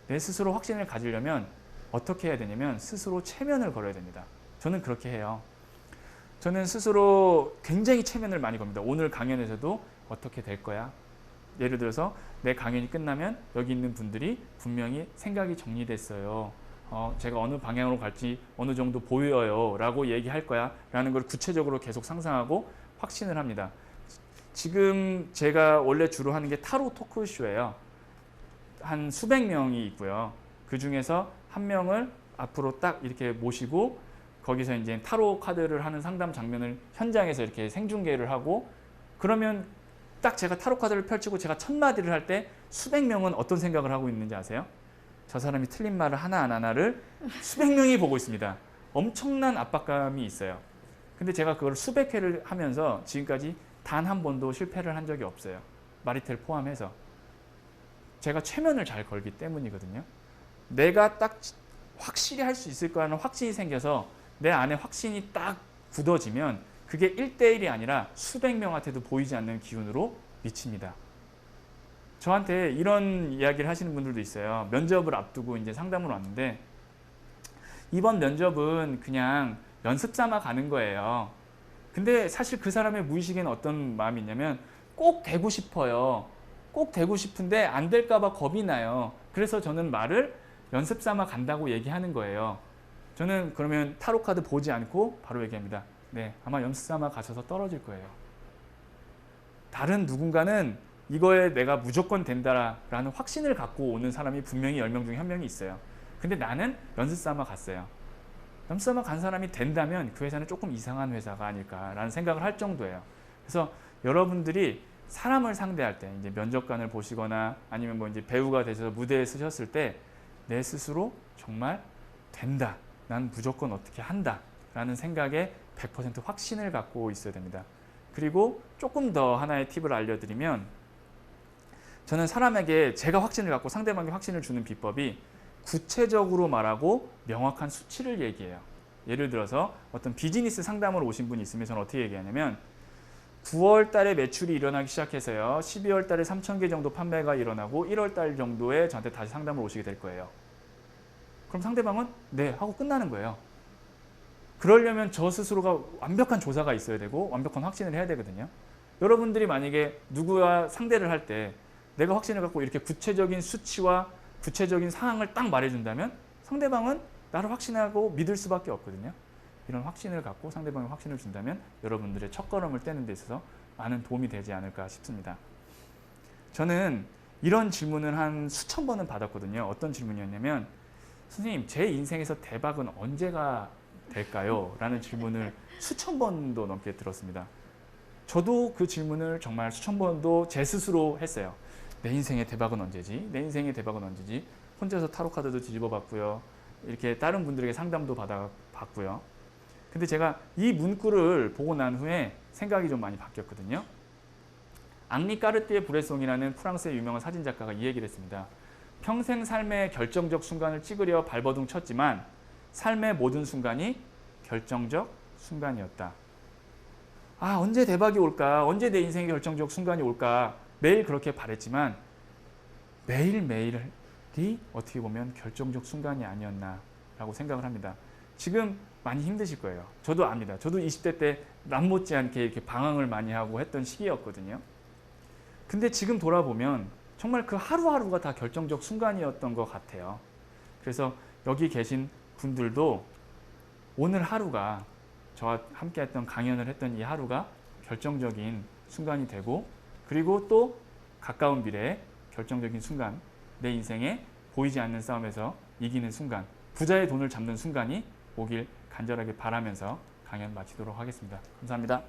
내 스스로 확신을 가지려면 어떻게 해야 되냐면 스스로 체면을 걸어야 됩니다. 저는 그렇게 해요. 저는 스스로 굉장히 체면을 많이 겁니다. 오늘 강연에서도 어떻게 될 거야? 예를 들어서 내 강연이 끝나면 여기 있는 분들이 분명히 생각이 정리됐어요. 제가 어느 방향으로 갈지 어느 정도 보여요 라고 얘기할 거야 라는 걸 구체적으로 계속 상상하고 확신을 합니다. 지금 제가 원래 주로 하는 게 타로 토크쇼예요. 한 수백 명이 있고요. 그 중에서 한 명을 앞으로 딱 이렇게 모시고 거기서 이제 타로 카드를 하는 상담 장면을 현장에서 이렇게 생중계를 하고 그러면 딱 제가 타로 카드를 펼치고 제가 첫 마디를 할 때 수백 명은 어떤 생각을 하고 있는지 아세요? 저 사람이 틀린 말을 하나를 수백 명이 보고 있습니다. 엄청난 압박감이 있어요. 근데 제가 그걸 수백 회를 하면서 지금까지 단 한 번도 실패를 한 적이 없어요. 마리텔 포함해서. 제가 최면을 잘 걸기 때문이거든요. 내가 딱 확실히 할 수 있을 거라는 확신이 생겨서 내 안에 확신이 딱 굳어지면 그게 1대1이 아니라 수백 명한테도 보이지 않는 기운으로 미칩니다. 저한테 이런 이야기를 하시는 분들도 있어요. 면접을 앞두고 이제 상담을 왔는데 이번 면접은 그냥 연습 삼아 가는 거예요. 근데 사실 그 사람의 무의식에는 어떤 마음이 있냐면 꼭 되고 싶어요. 꼭 되고 싶은데 안 될까 봐 겁이 나요. 그래서 저는 말을 연습 삼아 간다고 얘기하는 거예요. 저는 그러면 타로 카드 보지 않고 바로 얘기합니다. 네, 아마 연습 삼아 가셔서 떨어질 거예요. 다른 누군가는 이거에 내가 무조건 된다라는 확신을 갖고 오는 사람이 분명히 10명 중에 한 명이 있어요. 근데 나는 연습 삼아 갔어요. 연습 삼아 간 사람이 된다면 그 회사는 조금 이상한 회사가 아닐까라는 생각을 할 정도예요. 그래서 여러분들이 사람을 상대할 때 이제 면접관을 보시거나 아니면 뭐 이제 배우가 되셔서 무대에 서셨을 때 내 스스로 정말 된다. 난 무조건 어떻게 한다. 라는 생각에 100% 확신을 갖고 있어야 됩니다. 그리고 조금 더 하나의 팁을 알려드리면 저는 사람에게 제가 확신을 갖고 상대방에게 확신을 주는 비법이 구체적으로 말하고 명확한 수치를 얘기해요. 예를 들어서 어떤 비즈니스 상담을 오신 분이 있으면 저는 어떻게 얘기하냐면 9월 달에 매출이 일어나기 시작해서요. 12월 달에 3,000개 정도 판매가 일어나고 1월 달 정도에 저한테 다시 상담을 오시게 될 거예요. 그럼 상대방은 네 하고 끝나는 거예요. 그러려면 저 스스로가 완벽한 조사가 있어야 되고 완벽한 확신을 해야 되거든요. 여러분들이 만약에 누구와 상대를 할 때 내가 확신을 갖고 이렇게 구체적인 수치와 구체적인 상황을 딱 말해준다면 상대방은 나를 확신하고 믿을 수밖에 없거든요. 이런 확신을 갖고 상대방에 확신을 준다면 여러분들의 첫걸음을 떼는 데 있어서 많은 도움이 되지 않을까 싶습니다. 저는 이런 질문을 한 수천 번은 받았거든요. 어떤 질문이었냐면 선생님 제 인생에서 대박은 언제가 될까요? 라는 질문을 수천 번도 넘게 들었습니다. 저도 그 질문을 정말 수천 번도 제 스스로 했어요. 내 인생의 대박은 언제지? 내 인생의 대박은 언제지? 혼자서 타로 카드도 뒤집어 봤고요. 이렇게 다른 분들에게 상담도 받아봤고요. 근데 제가 이 문구를 보고 난 후에 생각이 좀 많이 바뀌었거든요. 앙리 까르띠에 브레송이라는 프랑스의 유명한 사진작가가 이 얘기를 했습니다. 평생 삶의 결정적 순간을 찍으려 발버둥 쳤지만 삶의 모든 순간이 결정적 순간이었다. 아, 언제 대박이 올까? 언제 내 인생의 결정적 순간이 올까? 매일 그렇게 바랬지만 매일매일이 어떻게 보면 결정적 순간이 아니었나 라고 생각을 합니다. 지금 많이 힘드실 거예요. 저도 압니다. 저도 20대 때 남 못지않게 이렇게 방황을 많이 하고 했던 시기였거든요. 근데 지금 돌아보면 정말 그 하루하루가 다 결정적 순간이었던 것 같아요. 그래서 여기 계신 분들도 오늘 하루가 저와 함께 했던 강연을 했던 이 하루가 결정적인 순간이 되고 그리고 또 가까운 미래에 결정적인 순간 내 인생에 보이지 않는 싸움에서 이기는 순간 부자의 돈을 잡는 순간이 오길 간절하게 바라면서 강연 마치도록 하겠습니다. 감사합니다.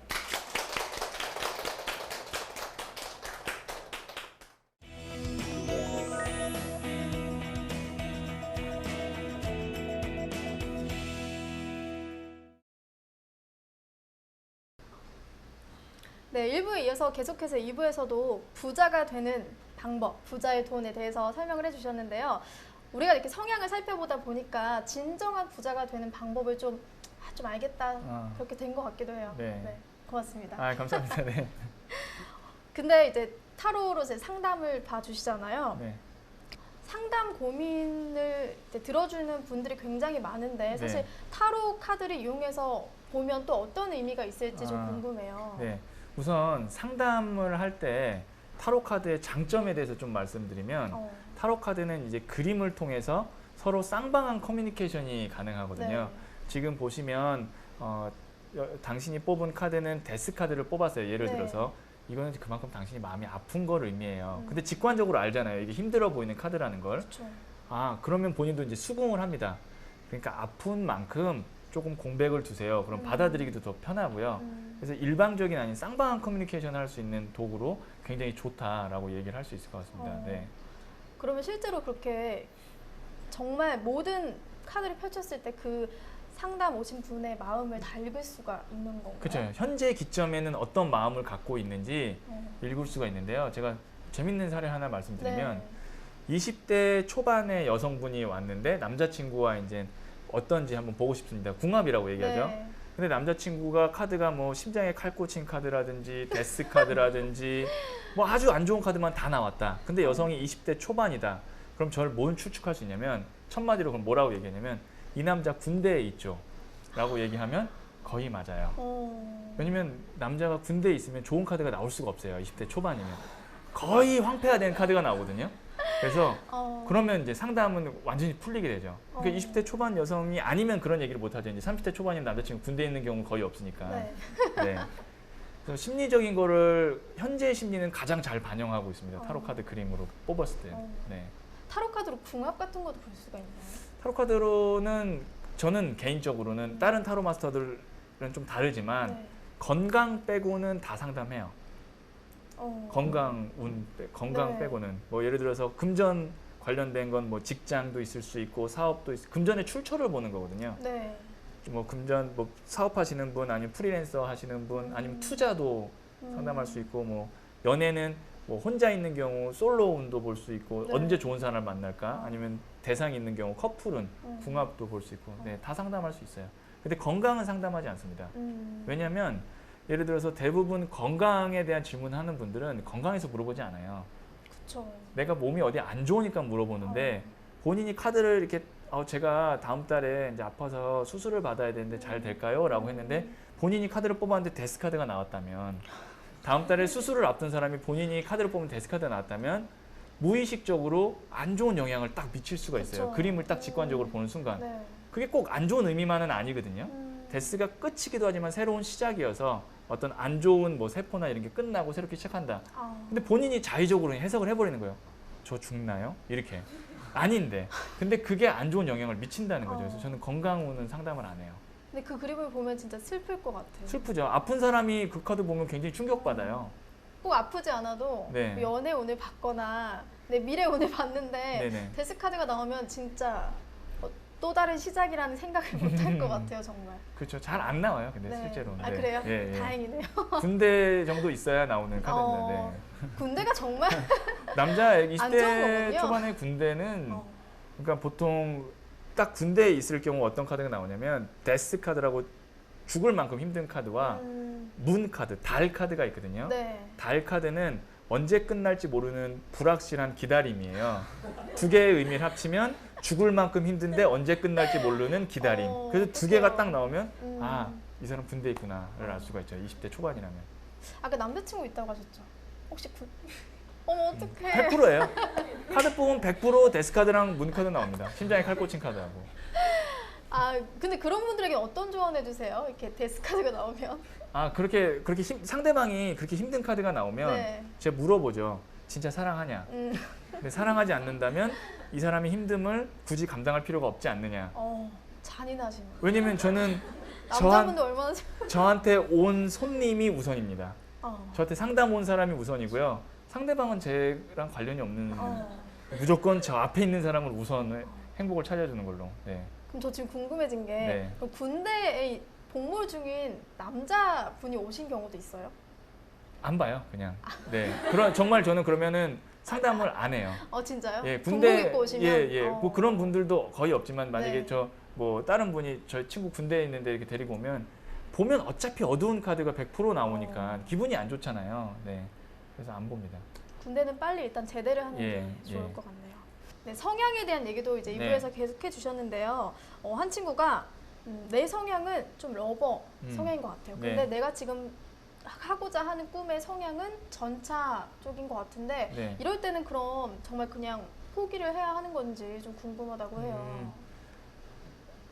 네, 1부에 이어서 계속해서 2부에서도 부자가 되는 방법, 부자의 돈에 대해서 설명을 해주셨는데요. 우리가 이렇게 성향을 살펴보다 보니까 진정한 부자가 되는 방법을 좀 알겠다 그렇게 된 것 같기도 해요. 네. 고맙습니다. 아, 감사합니다. 네. 근데 이제 타로로 이제 상담을 봐주시잖아요. 네. 상담 고민을 이제 들어주는 분들이 굉장히 많은데 사실 네. 타로 카드를 이용해서 보면 또 어떤 의미가 있을지 좀 아, 궁금해요. 네. 우선 상담을 할 때 타로 카드의 장점에 대해서 좀 말씀드리면 타로 카드는 이제 그림을 통해서 서로 쌍방향 커뮤니케이션이 가능하거든요. 네. 지금 보시면 당신이 뽑은 카드는 데스 카드를 뽑았어요. 예를 네. 들어서 이거는 그만큼 당신이 마음이 아픈 거를 의미해요. 근데 직관적으로 알잖아요. 이게 힘들어 보이는 카드라는 걸. 그렇죠. 아, 그러면 본인도 이제 수긍을 합니다. 그러니까 아픈 만큼 조금 공백을 두세요. 그럼 받아들이기도 더 편하고요. 그래서 일방적인 아닌 쌍방향 커뮤니케이션을 할 수 있는 도구로 굉장히 좋다라고 얘기를 할 수 있을 것 같습니다. 네. 그러면 실제로 그렇게 정말 모든 카드를 펼쳤을 때 그 상담 오신 분의 마음을 다 읽을 수가 있는 건가요? 그렇죠. 현재 기점에는 어떤 마음을 갖고 있는지 읽을 수가 있는데요. 제가 재밌는 사례 하나 말씀드리면 20대 초반의 여성분이 왔는데 남자친구와 이제 어떤지 한번 보고 싶습니다. 궁합이라고 얘기하죠. 네. 근데 남자친구가 카드가 뭐 심장에 칼 꽂힌 카드라든지 데스 카드라든지 뭐 아주 안 좋은 카드만 다 나왔다. 근데 여성이 20대 초반이다. 그럼 저를 뭘 추측할 수 있냐면 첫 마디로 그럼 뭐라고 얘기하냐면 이 남자 군대에 있죠. 라고 얘기하면 거의 맞아요. 왜냐면 남자가 군대에 있으면 좋은 카드가 나올 수가 없어요. 20대 초반이면. 거의 황폐화된 카드가 나오거든요. 그래서 그러면 이제 상담은 완전히 풀리게 되죠. 그러니까 20대 초반 여성이 아니면 그런 얘기를 못 하죠. 이제 30대 초반이면 남자친구 군대에 있는 경우는 거의 없으니까. 네. 네. 그래서 심리적인 거를 현재의 심리는 가장 잘 반영하고 있습니다. 타로 카드 그림으로 뽑았을 때. 네. 타로 카드로 궁합 같은 것도 볼 수가 있나요? 타로 카드로는 저는 개인적으로는 다른 타로 마스터들은 좀 다르지만 네. 건강 빼고는 다 상담해요. 건강 네. 빼고는 뭐 예를 들어서 금전 관련된 건 뭐 직장도 있을 수 있고 사업도 금전의 출처를 보는 거거든요. 네. 뭐 금전 뭐 사업하시는 분 아니면 프리랜서 하시는 분 아니면 투자도 상담할 수 있고 뭐 연애는 뭐 혼자 있는 경우 솔로 운도 볼 수 있고 네. 언제 좋은 사람을 만날까 아니면 대상이 있는 경우 커플은 궁합도 볼 수 있고 네, 다 상담할 수 있어요. 근데 건강은 상담하지 않습니다. 왜냐하면 예를 들어서 대부분 건강에 대한 질문하는 분들은 건강에서 물어보지 않아요. 그렇죠. 내가 몸이 어디 안 좋으니까 물어보는데 본인이 카드를 이렇게 제가 다음 달에 이제 아파서 수술을 받아야 되는데 잘 될까요? 라고 했는데 본인이 카드를 뽑았는데 데스 카드가 나왔다면 다음 달에 수술을 앞둔 사람이 본인이 카드를 뽑으면 데스 카드가 나왔다면 무의식적으로 안 좋은 영향을 딱 미칠 수가 있어요. 그쵸. 그림을 딱 직관적으로 보는 순간. 네. 그게 꼭 안 좋은 의미만은 아니거든요. 데스가 끝이기도 하지만 새로운 시작이어서 어떤 안 좋은 뭐 세포나 이런 게 끝나고 새롭게 시작한다. 아, 근데 본인이 자의적으로 해석을 해버리는 거예요. 저 죽나요? 이렇게. 아닌데. 근데 그게 안 좋은 영향을 미친다는 거죠. 그래서 저는 건강 후는 상담을 안 해요. 근데 그 그림을 보면 진짜 슬플 것 같아요. 슬프죠. 아픈 사람이 그 카드 보면 굉장히 충격받아요. 꼭 아프지 않아도 네. 연애 운을 봤거나 내 미래 운을 봤는데 네네. 데스 카드가 나오면 진짜 또 다른 시작이라는 생각을 못 할 것 같아요, 정말. 그렇죠. 잘 안 나와요. 근데 네. 실제로는. 아 네. 그래요? 예, 예. 다행이네요. 군대 정도 있어야 나오는 카드입니다. 어, 군대가 정말 네. 남자 안 좋은 20대 거군요. 초반의 군대는 어, 그러니까 보통 딱 군대에 있을 경우 어떤 카드가 나오냐면 데스 카드라고 죽을 만큼 힘든 카드와 문 카드, 달 카드가 있거든요. 네. 달 카드는 언제 끝날지 모르는 불확실한 기다림이에요. 두 개의 의미를 합치면 죽을 만큼 힘든데 언제 끝날지 모르는 기다림. 그래서 두 개가 딱 나오면 아, 이 사람 군대에 있구나를 알 수가 있죠. 20대 초반이라면. 아까 남자친구 있다고 하셨죠? 혹시 어머 어떡해. 100%예요. 카드 뽑으면 100% 데스 카드랑 문 카드 나옵니다. 심장에 칼 꽂힌 카드하고. 아 근데 그런 분들에게 어떤 조언해 주세요? 이렇게 데스 카드가 나오면. 아, 그렇게 상대방이 그렇게 힘든 카드가 나오면 네. 제가 물어보죠. 진짜 사랑하냐? 근데 사랑하지 않는다면 이 사람의 힘듦을 굳이 감당할 필요가 없지 않느냐. 잔인하시네. 왜냐면 저는 남자분도 얼마나 저한테 온 손님이 우선입니다. 어. 저한테 상담 온 사람이 우선이고요. 상대방은 제랑 관련이 없는 어. 무조건 저 앞에 있는 사람을 우선 행복을 찾아주는 걸로. 네. 그럼 저 지금 궁금해진 게 네. 그럼 군대에 복무 중인 남자분이 오신 경우도 있어요? 안 봐요, 그냥. 네. 정말 저는 그러면은 상담을 안 해요. 진짜요? 예, 군복 입고 오시면? 예. 뭐 그런 분들도 거의 없지만 만약에 네. 저 뭐 다른 분이 저희 친구 군대에 있는데 이렇게 데리고 보면 어차피 어두운 카드가 100% 나오니까 기분이 안 좋잖아요. 네. 그래서 안 봅니다. 군대는 빨리 일단 제대를 하는 예, 게 좋을 예. 것 같네요. 네, 성향에 대한 얘기도 이제 네. 2부에서 계속해 주셨는데요. 한 친구가 내 성향은 좀 러버 성향인 것 같아요. 근데 네. 내가 지금 하고자 하는 꿈의 성향은 전차 쪽인 것 같은데 네. 이럴 때는 그럼 정말 그냥 포기를 해야 하는 건지 좀 궁금하다고 해요.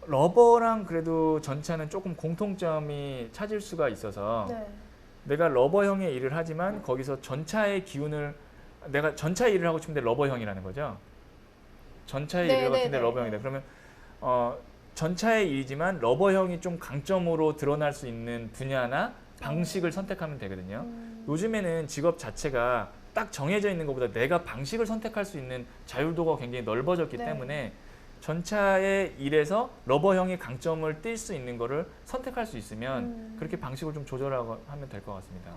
러버랑 그래도 전차는 조금 공통점이 찾을 수가 있어서 네. 내가 러버형의 일을 하지만 거기서 전차의 기운을 내가 전차 일을 하고 싶은데 러버형이라는 거죠. 전차의 네, 일을 하고 네, 싶은데 네. 러버형이다. 그러면 전차의 일이지만 러버형이 좀 강점으로 드러날 수 있는 분야나 방식을 선택하면 되거든요. 요즘에는 직업 자체가 딱 정해져 있는 것보다 내가 방식을 선택할 수 있는 자율도가 굉장히 넓어졌기 네. 때문에 전차의 일에서 러버형의 강점을 띌 수 있는 거를 선택할 수 있으면 그렇게 방식을 좀 조절하고 하면 될 것 같습니다.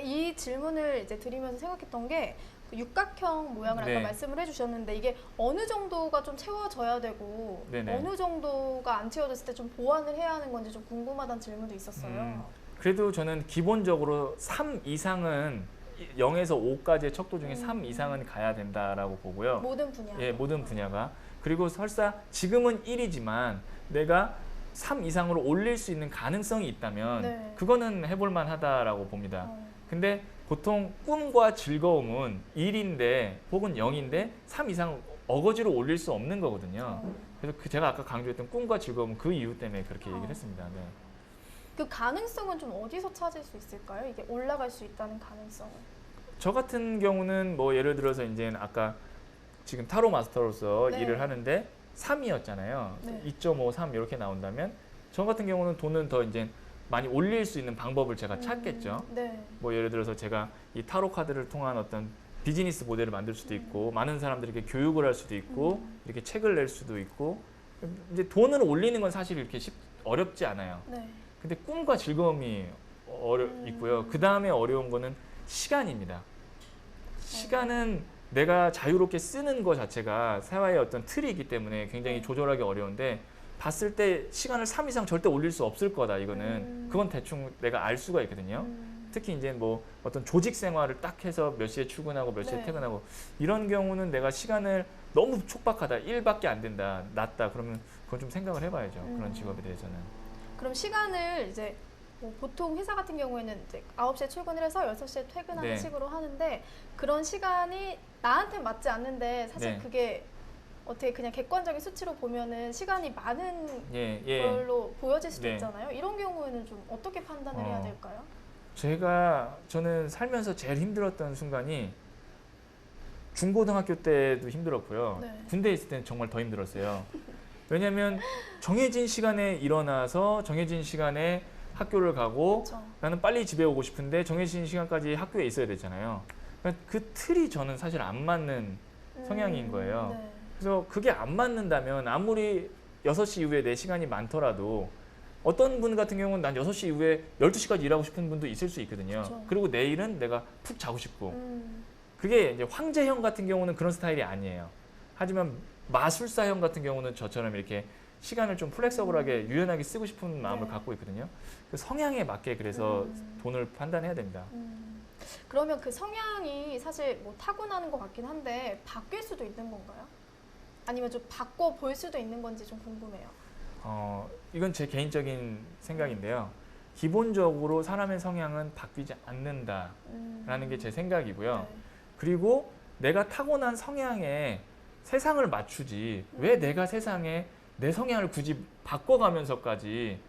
이 질문을 이제 드리면서 생각했던 게 그 육각형 모양을 네. 아까 말씀을 해주셨는데 이게 어느 정도가 좀 채워져야 되고 네네. 어느 정도가 안 채워졌을 때 좀 보완을 해야 하는 건지 좀 궁금하다는 질문도 있었어요. 그래도 저는 기본적으로 3 이상은 0에서 5까지의 척도 중에 3 이상은 가야 된다라고 보고요. 모든 분야. 예, 모든 분야가. 그리고 설사 지금은 1이지만 내가 3 이상으로 올릴 수 있는 가능성이 있다면 네. 그거는 해볼 만하다라고 봅니다. 근데 보통 꿈과 즐거움은 1인데 혹은 0인데 3 이상 어거지로 올릴 수 없는 거거든요. 그래서 제가 아까 강조했던 꿈과 즐거움은 그 이유 때문에 그렇게 얘기를 했습니다. 네. 그 가능성은 좀 어디서 찾을 수 있을까요? 이게 올라갈 수 있다는 가능성은? 저 같은 경우는 뭐 예를 들어서 이제 아까 지금 타로 마스터로서 네. 일을 하는데 3이었잖아요. 네. 2.5, 3 이렇게 나온다면 저 같은 경우는 돈은 더 이제 많이 올릴 수 있는 방법을 제가 찾겠죠. 네. 뭐 예를 들어서 제가 이 타로 카드를 통한 어떤 비즈니스 모델을 만들 수도 있고 많은 사람들에게 교육을 할 수도 있고 이렇게 책을 낼 수도 있고 이제 돈을 올리는 건 사실 이렇게 어렵지 않아요. 네. 근데 꿈과 즐거움이 있고요. 그 다음에 어려운 거는 시간입니다. 시간은 내가 자유롭게 쓰는 것 자체가 사회의 어떤 틀이기 때문에 굉장히 조절하기 어려운데 봤을 때 시간을 3 이상 절대 올릴 수 없을 거다. 이거는 그건 대충 내가 알 수가 있거든요. 특히 이제 뭐 어떤 조직 생활을 딱 해서 몇 시에 출근하고 몇 시에 네. 퇴근하고 이런 경우는 내가 시간을 너무 촉박하다. 1밖에 안 된다. 낮다. 그러면 그건 좀 생각을 해봐야죠. 그런 직업에 대해서는. 그럼 시간을 이제 뭐 보통 회사 같은 경우에는 이제 9시에 출근을 해서 6시에 퇴근하는 네. 식으로 하는데 그런 시간이 나한테 맞지 않는데 사실 네. 그게 어떻게 그냥 객관적인 수치로 보면은 시간이 많은 예. 걸로 보여질 수도 네. 있잖아요. 이런 경우에는 좀 어떻게 판단을 해야 될까요? 저는 살면서 제일 힘들었던 순간이 중고등학교 때도 힘들었고요. 네. 군대에 있을 때는 정말 더 힘들었어요. 왜냐하면 정해진 시간에 일어나서 정해진 시간에 학교를 가고 그렇죠. 나는 빨리 집에 오고 싶은데 정해진 시간까지 학교에 있어야 되잖아요. 그러니까 그 틀이 저는 사실 안 맞는 성향인 거예요. 네. 그래서 그게 안 맞는다면 아무리 6시 이후에 내 시간이 많더라도 어떤 분 같은 경우는 난 6시 이후에 12시까지 일하고 싶은 분도 있을 수 있거든요. 그쵸. 그리고 내일은 내가 푹 자고 싶고. 음, 그게 이제 황제형 같은 경우는 그런 스타일이 아니에요. 하지만 마술사형 같은 경우는 저처럼 이렇게 시간을 좀 플렉서블하게 유연하게 쓰고 싶은 마음을 네. 갖고 있거든요. 그 성향에 맞게 그래서 돈을 판단해야 됩니다. 그러면 그 성향이 사실 뭐 타고나는 것 같긴 한데 바뀔 수도 있는 건가요? 아니면 좀 바꿔 볼 수도 있는 건지 좀 궁금해요. 이건 제 개인적인 생각인데요. 기본적으로 사람의 성향은 바뀌지 않는다라는 게 제 생각이고요. 네. 그리고 내가 타고난 성향에 세상을 맞추지 왜 내가 세상에 내 성향을 굳이 바꿔가면서까지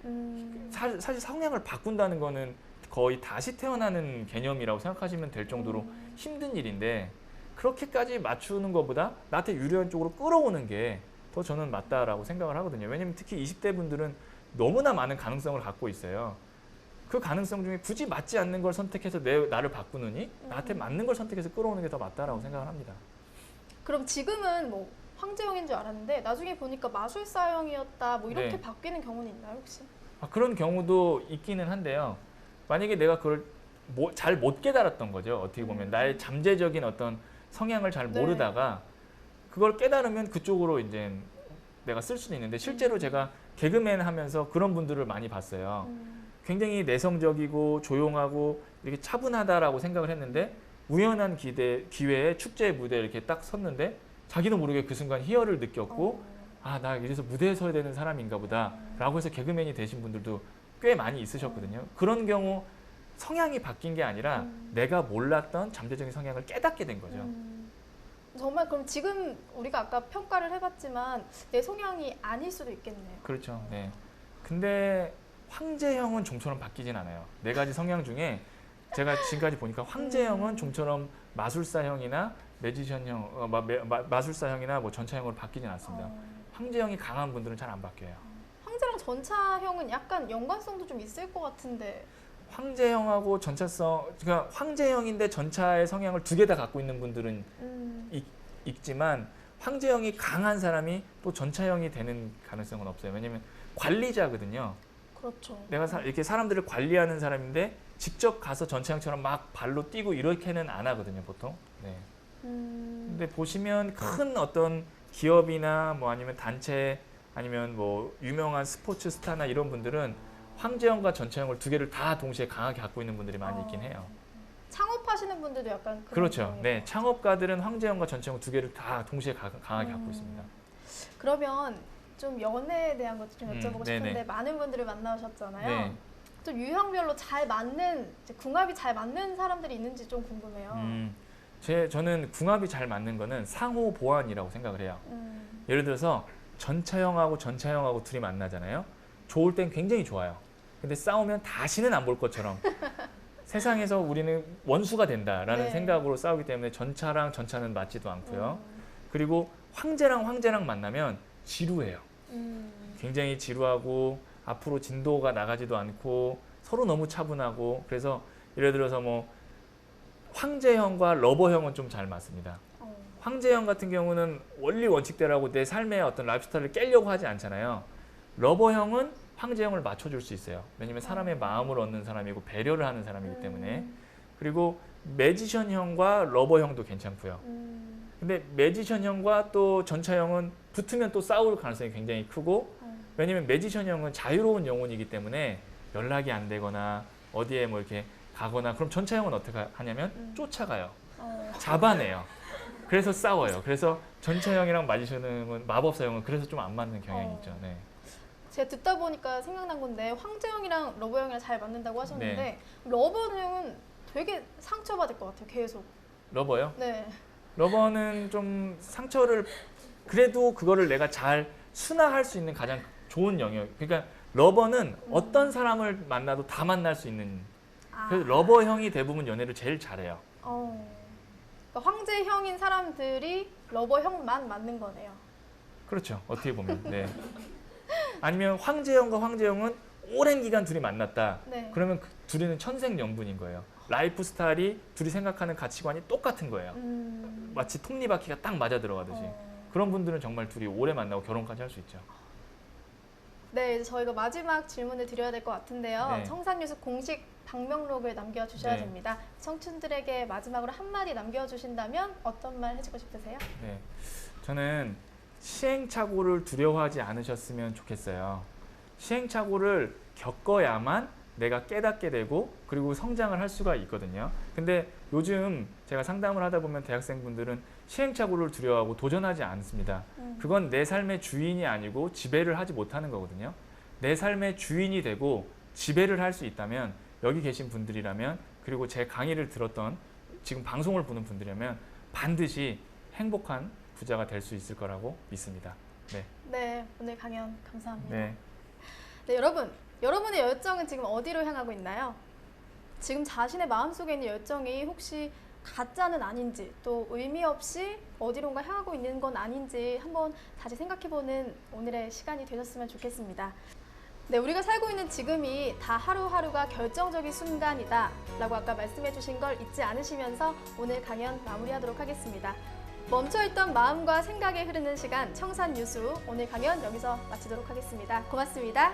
사실 성향을 바꾼다는 거는 거의 다시 태어나는 개념이라고 생각하시면 될 정도로 힘든 일인데 그렇게까지 맞추는 것보다 나한테 유리한 쪽으로 끌어오는 게 더 저는 맞다라고 생각을 하거든요. 왜냐면 특히 20대 분들은 너무나 많은 가능성을 갖고 있어요. 그 가능성 중에 굳이 맞지 않는 걸 선택해서 나를 바꾸느니 나한테 맞는 걸 선택해서 끌어오는 게 더 맞다라고 생각을 합니다. 그럼 지금은 뭐 황제형인 줄 알았는데 나중에 보니까 마술사형이었다 뭐 이렇게 네. 바뀌는 경우는 있나요 혹시? 그런 경우도 있기는 한데요. 만약에 내가 그걸 잘 못 깨달았던 거죠. 어떻게 보면 나의 잠재적인 어떤 성향을 잘 네. 모르다가 그걸 깨달으면 그쪽으로 이제 내가 쓸 수도 있는데 실제로 제가 개그맨 하면서 그런 분들을 많이 봤어요. 굉장히 내성적이고 조용하고 이렇게 차분하다라고 생각을 했는데 우연한 기회에 축제 무대에 이렇게 딱 섰는데 자기도 모르게 그 순간 희열을 느꼈고 나 이래서 무대에 서야 되는 사람인가 보다 라고 해서 개그맨이 되신 분들도 꽤 많이 있으셨거든요. 그런 경우 성향이 바뀐 게 아니라 내가 몰랐던 잠재적인 성향을 깨닫게 된 거죠. 정말 그럼 지금 우리가 아까 평가를 해봤지만 내 성향이 아닐 수도 있겠네요. 그렇죠. 네. 근데 황제형은 좀처럼 바뀌진 않아요. 4가지 성향 중에 제가 지금까지 보니까 황제형은 좀처럼 마술사형이나 매지션형, 마술사형이나 뭐 전차형으로 바뀌진 않습니다. 황제형이 강한 분들은 잘 안 바뀌어요. 황제랑 전차형은 약간 연관성도 좀 있을 것 같은데. 황제형하고 전차성, 그러니까 황제형인데 전차의 성향을 2개 다 갖고 있는 분들은 있지만 황제형이 강한 사람이 또 전차형이 되는 가능성은 없어요. 왜냐면 관리자거든요. 그렇죠. 내가 이렇게 사람들을 관리하는 사람인데 직접 가서 전차형처럼 막 발로 뛰고 이렇게는 안 하거든요, 보통. 네. 근데 보시면 큰 어떤 기업이나 뭐 아니면 단체 아니면 뭐 유명한 스포츠 스타나 이런 분들은 황제형과 전차형을 2개를 다 동시에 강하게 갖고 있는 분들이 많이 있긴 해요. 창업하시는 분들도 약간 그런 그렇죠. 경우인 네, 것 창업가들은 황제형과 전차형 2개를 다 동시에 강하게 갖고 있습니다. 같아요. 그러면 좀 연애에 대한 것도 좀 여쭤보고 네네. 싶은데 많은 분들을 만나셨잖아요. 네. 좀 유형별로 잘 맞는 이제 궁합이 잘 맞는 사람들이 있는지 좀 궁금해요. 저는 궁합이 잘 맞는 거는 상호 보완이라고 생각을 해요. 예를 들어서 전차형하고 전차형하고 둘이 만나잖아요. 좋을 땐 굉장히 좋아요. 근데 싸우면 다시는 안 볼 것처럼 세상에서 우리는 원수가 된다라는 네. 생각으로 싸우기 때문에 전차랑 전차는 맞지도 않고요. 그리고 황제랑 황제랑 만나면 지루해요. 굉장히 지루하고 앞으로 진도가 나가지도 않고 서로 너무 차분하고 그래서 예를 들어서 뭐 황제형과 러버형은 좀 잘 맞습니다. 황제형 같은 경우는 원리 원칙대로하고 내 삶의 어떤 라이프스타일을 깨려고 하지 않잖아요. 러버형은 황제형을 맞춰줄 수 있어요. 왜냐면 사람의 마음을 얻는 사람이고 배려를 하는 사람이기 때문에. 그리고 매지션형과 러버형도 괜찮고요. 근데 매지션형과 또 전차형은 붙으면 또 싸울 가능성이 굉장히 크고 왜냐면 매지션형은 자유로운 영혼이기 때문에 연락이 안 되거나 어디에 뭐 이렇게 가거나 그럼 전차형은 어떻게 하냐면 쫓아가요. 잡아내요. 그래서 싸워요. 그래서 전차형이랑 매지션형은 마법사형은 그래서 좀 안 맞는 경향이 있죠. 네. 제가 듣다 보니까 생각난 건데 황제형이랑 러버형이랑 잘 맞는다고 하셨는데 네. 러버형은 되게 상처받을 것 같아요. 계속. 러버요? 네. 러버는 좀 상처를 그래도 그거를 내가 잘 순화할 수 있는 가장 좋은 영역. 그러니까 러버는 어떤 사람을 만나도 다 만날 수 있는. 그래서 러버형이 대부분 연애를 제일 잘해요. 그러니까 황제형인 사람들이 러버형만 맞는 거네요. 그렇죠. 어떻게 보면. 네. 아니면 황제형과 황제형은 오랜 기간 둘이 만났다. 네. 그러면 그 둘이는 천생연분인 거예요. 라이프 스타일이 둘이 생각하는 가치관이 똑같은 거예요. 마치 톱니바퀴가 딱 맞아 들어가듯이. 그런 분들은 정말 둘이 오래 만나고 결혼까지 할 수 있죠. 네, 이제 저희가 마지막 질문을 드려야 될 것 같은데요. 네. 청산유수 공식 방명록을 남겨주셔야 네. 됩니다. 청춘들에게 마지막으로 한마디 남겨주신다면 어떤 말 해주고 싶으세요? 네. 저는 시행착오를 두려워하지 않으셨으면 좋겠어요. 시행착오를 겪어야만 내가 깨닫게 되고 그리고 성장을 할 수가 있거든요. 근데 요즘 제가 상담을 하다 보면 대학생분들은 시행착오를 두려워하고 도전하지 않습니다. 그건 내 삶의 주인이 아니고 지배를 하지 못하는 거거든요. 내 삶의 주인이 되고 지배를 할 수 있다면 여기 계신 분들이라면 그리고 제 강의를 들었던 지금 방송을 보는 분들이라면 반드시 행복한 부자가 될 수 있을 거라고 믿습니다. 네. 네, 오늘 강연 감사합니다. 네. 네, 여러분의 열정은 지금 어디로 향하고 있나요? 지금 자신의 마음속에 있는 열정이 혹시 가짜는 아닌지 또 의미 없이 어디론가 향하고 있는 건 아닌지 한번 다시 생각해보는 오늘의 시간이 되셨으면 좋겠습니다. 네, 우리가 살고 있는 지금이 다 하루하루가 결정적인 순간이다 라고 아까 말씀해 주신 걸 잊지 않으시면서 오늘 강연 마무리하도록 하겠습니다. 멈춰있던 마음과 생각에 흐르는 시간 청산유수 오늘 강연 여기서 마치도록 하겠습니다. 고맙습니다.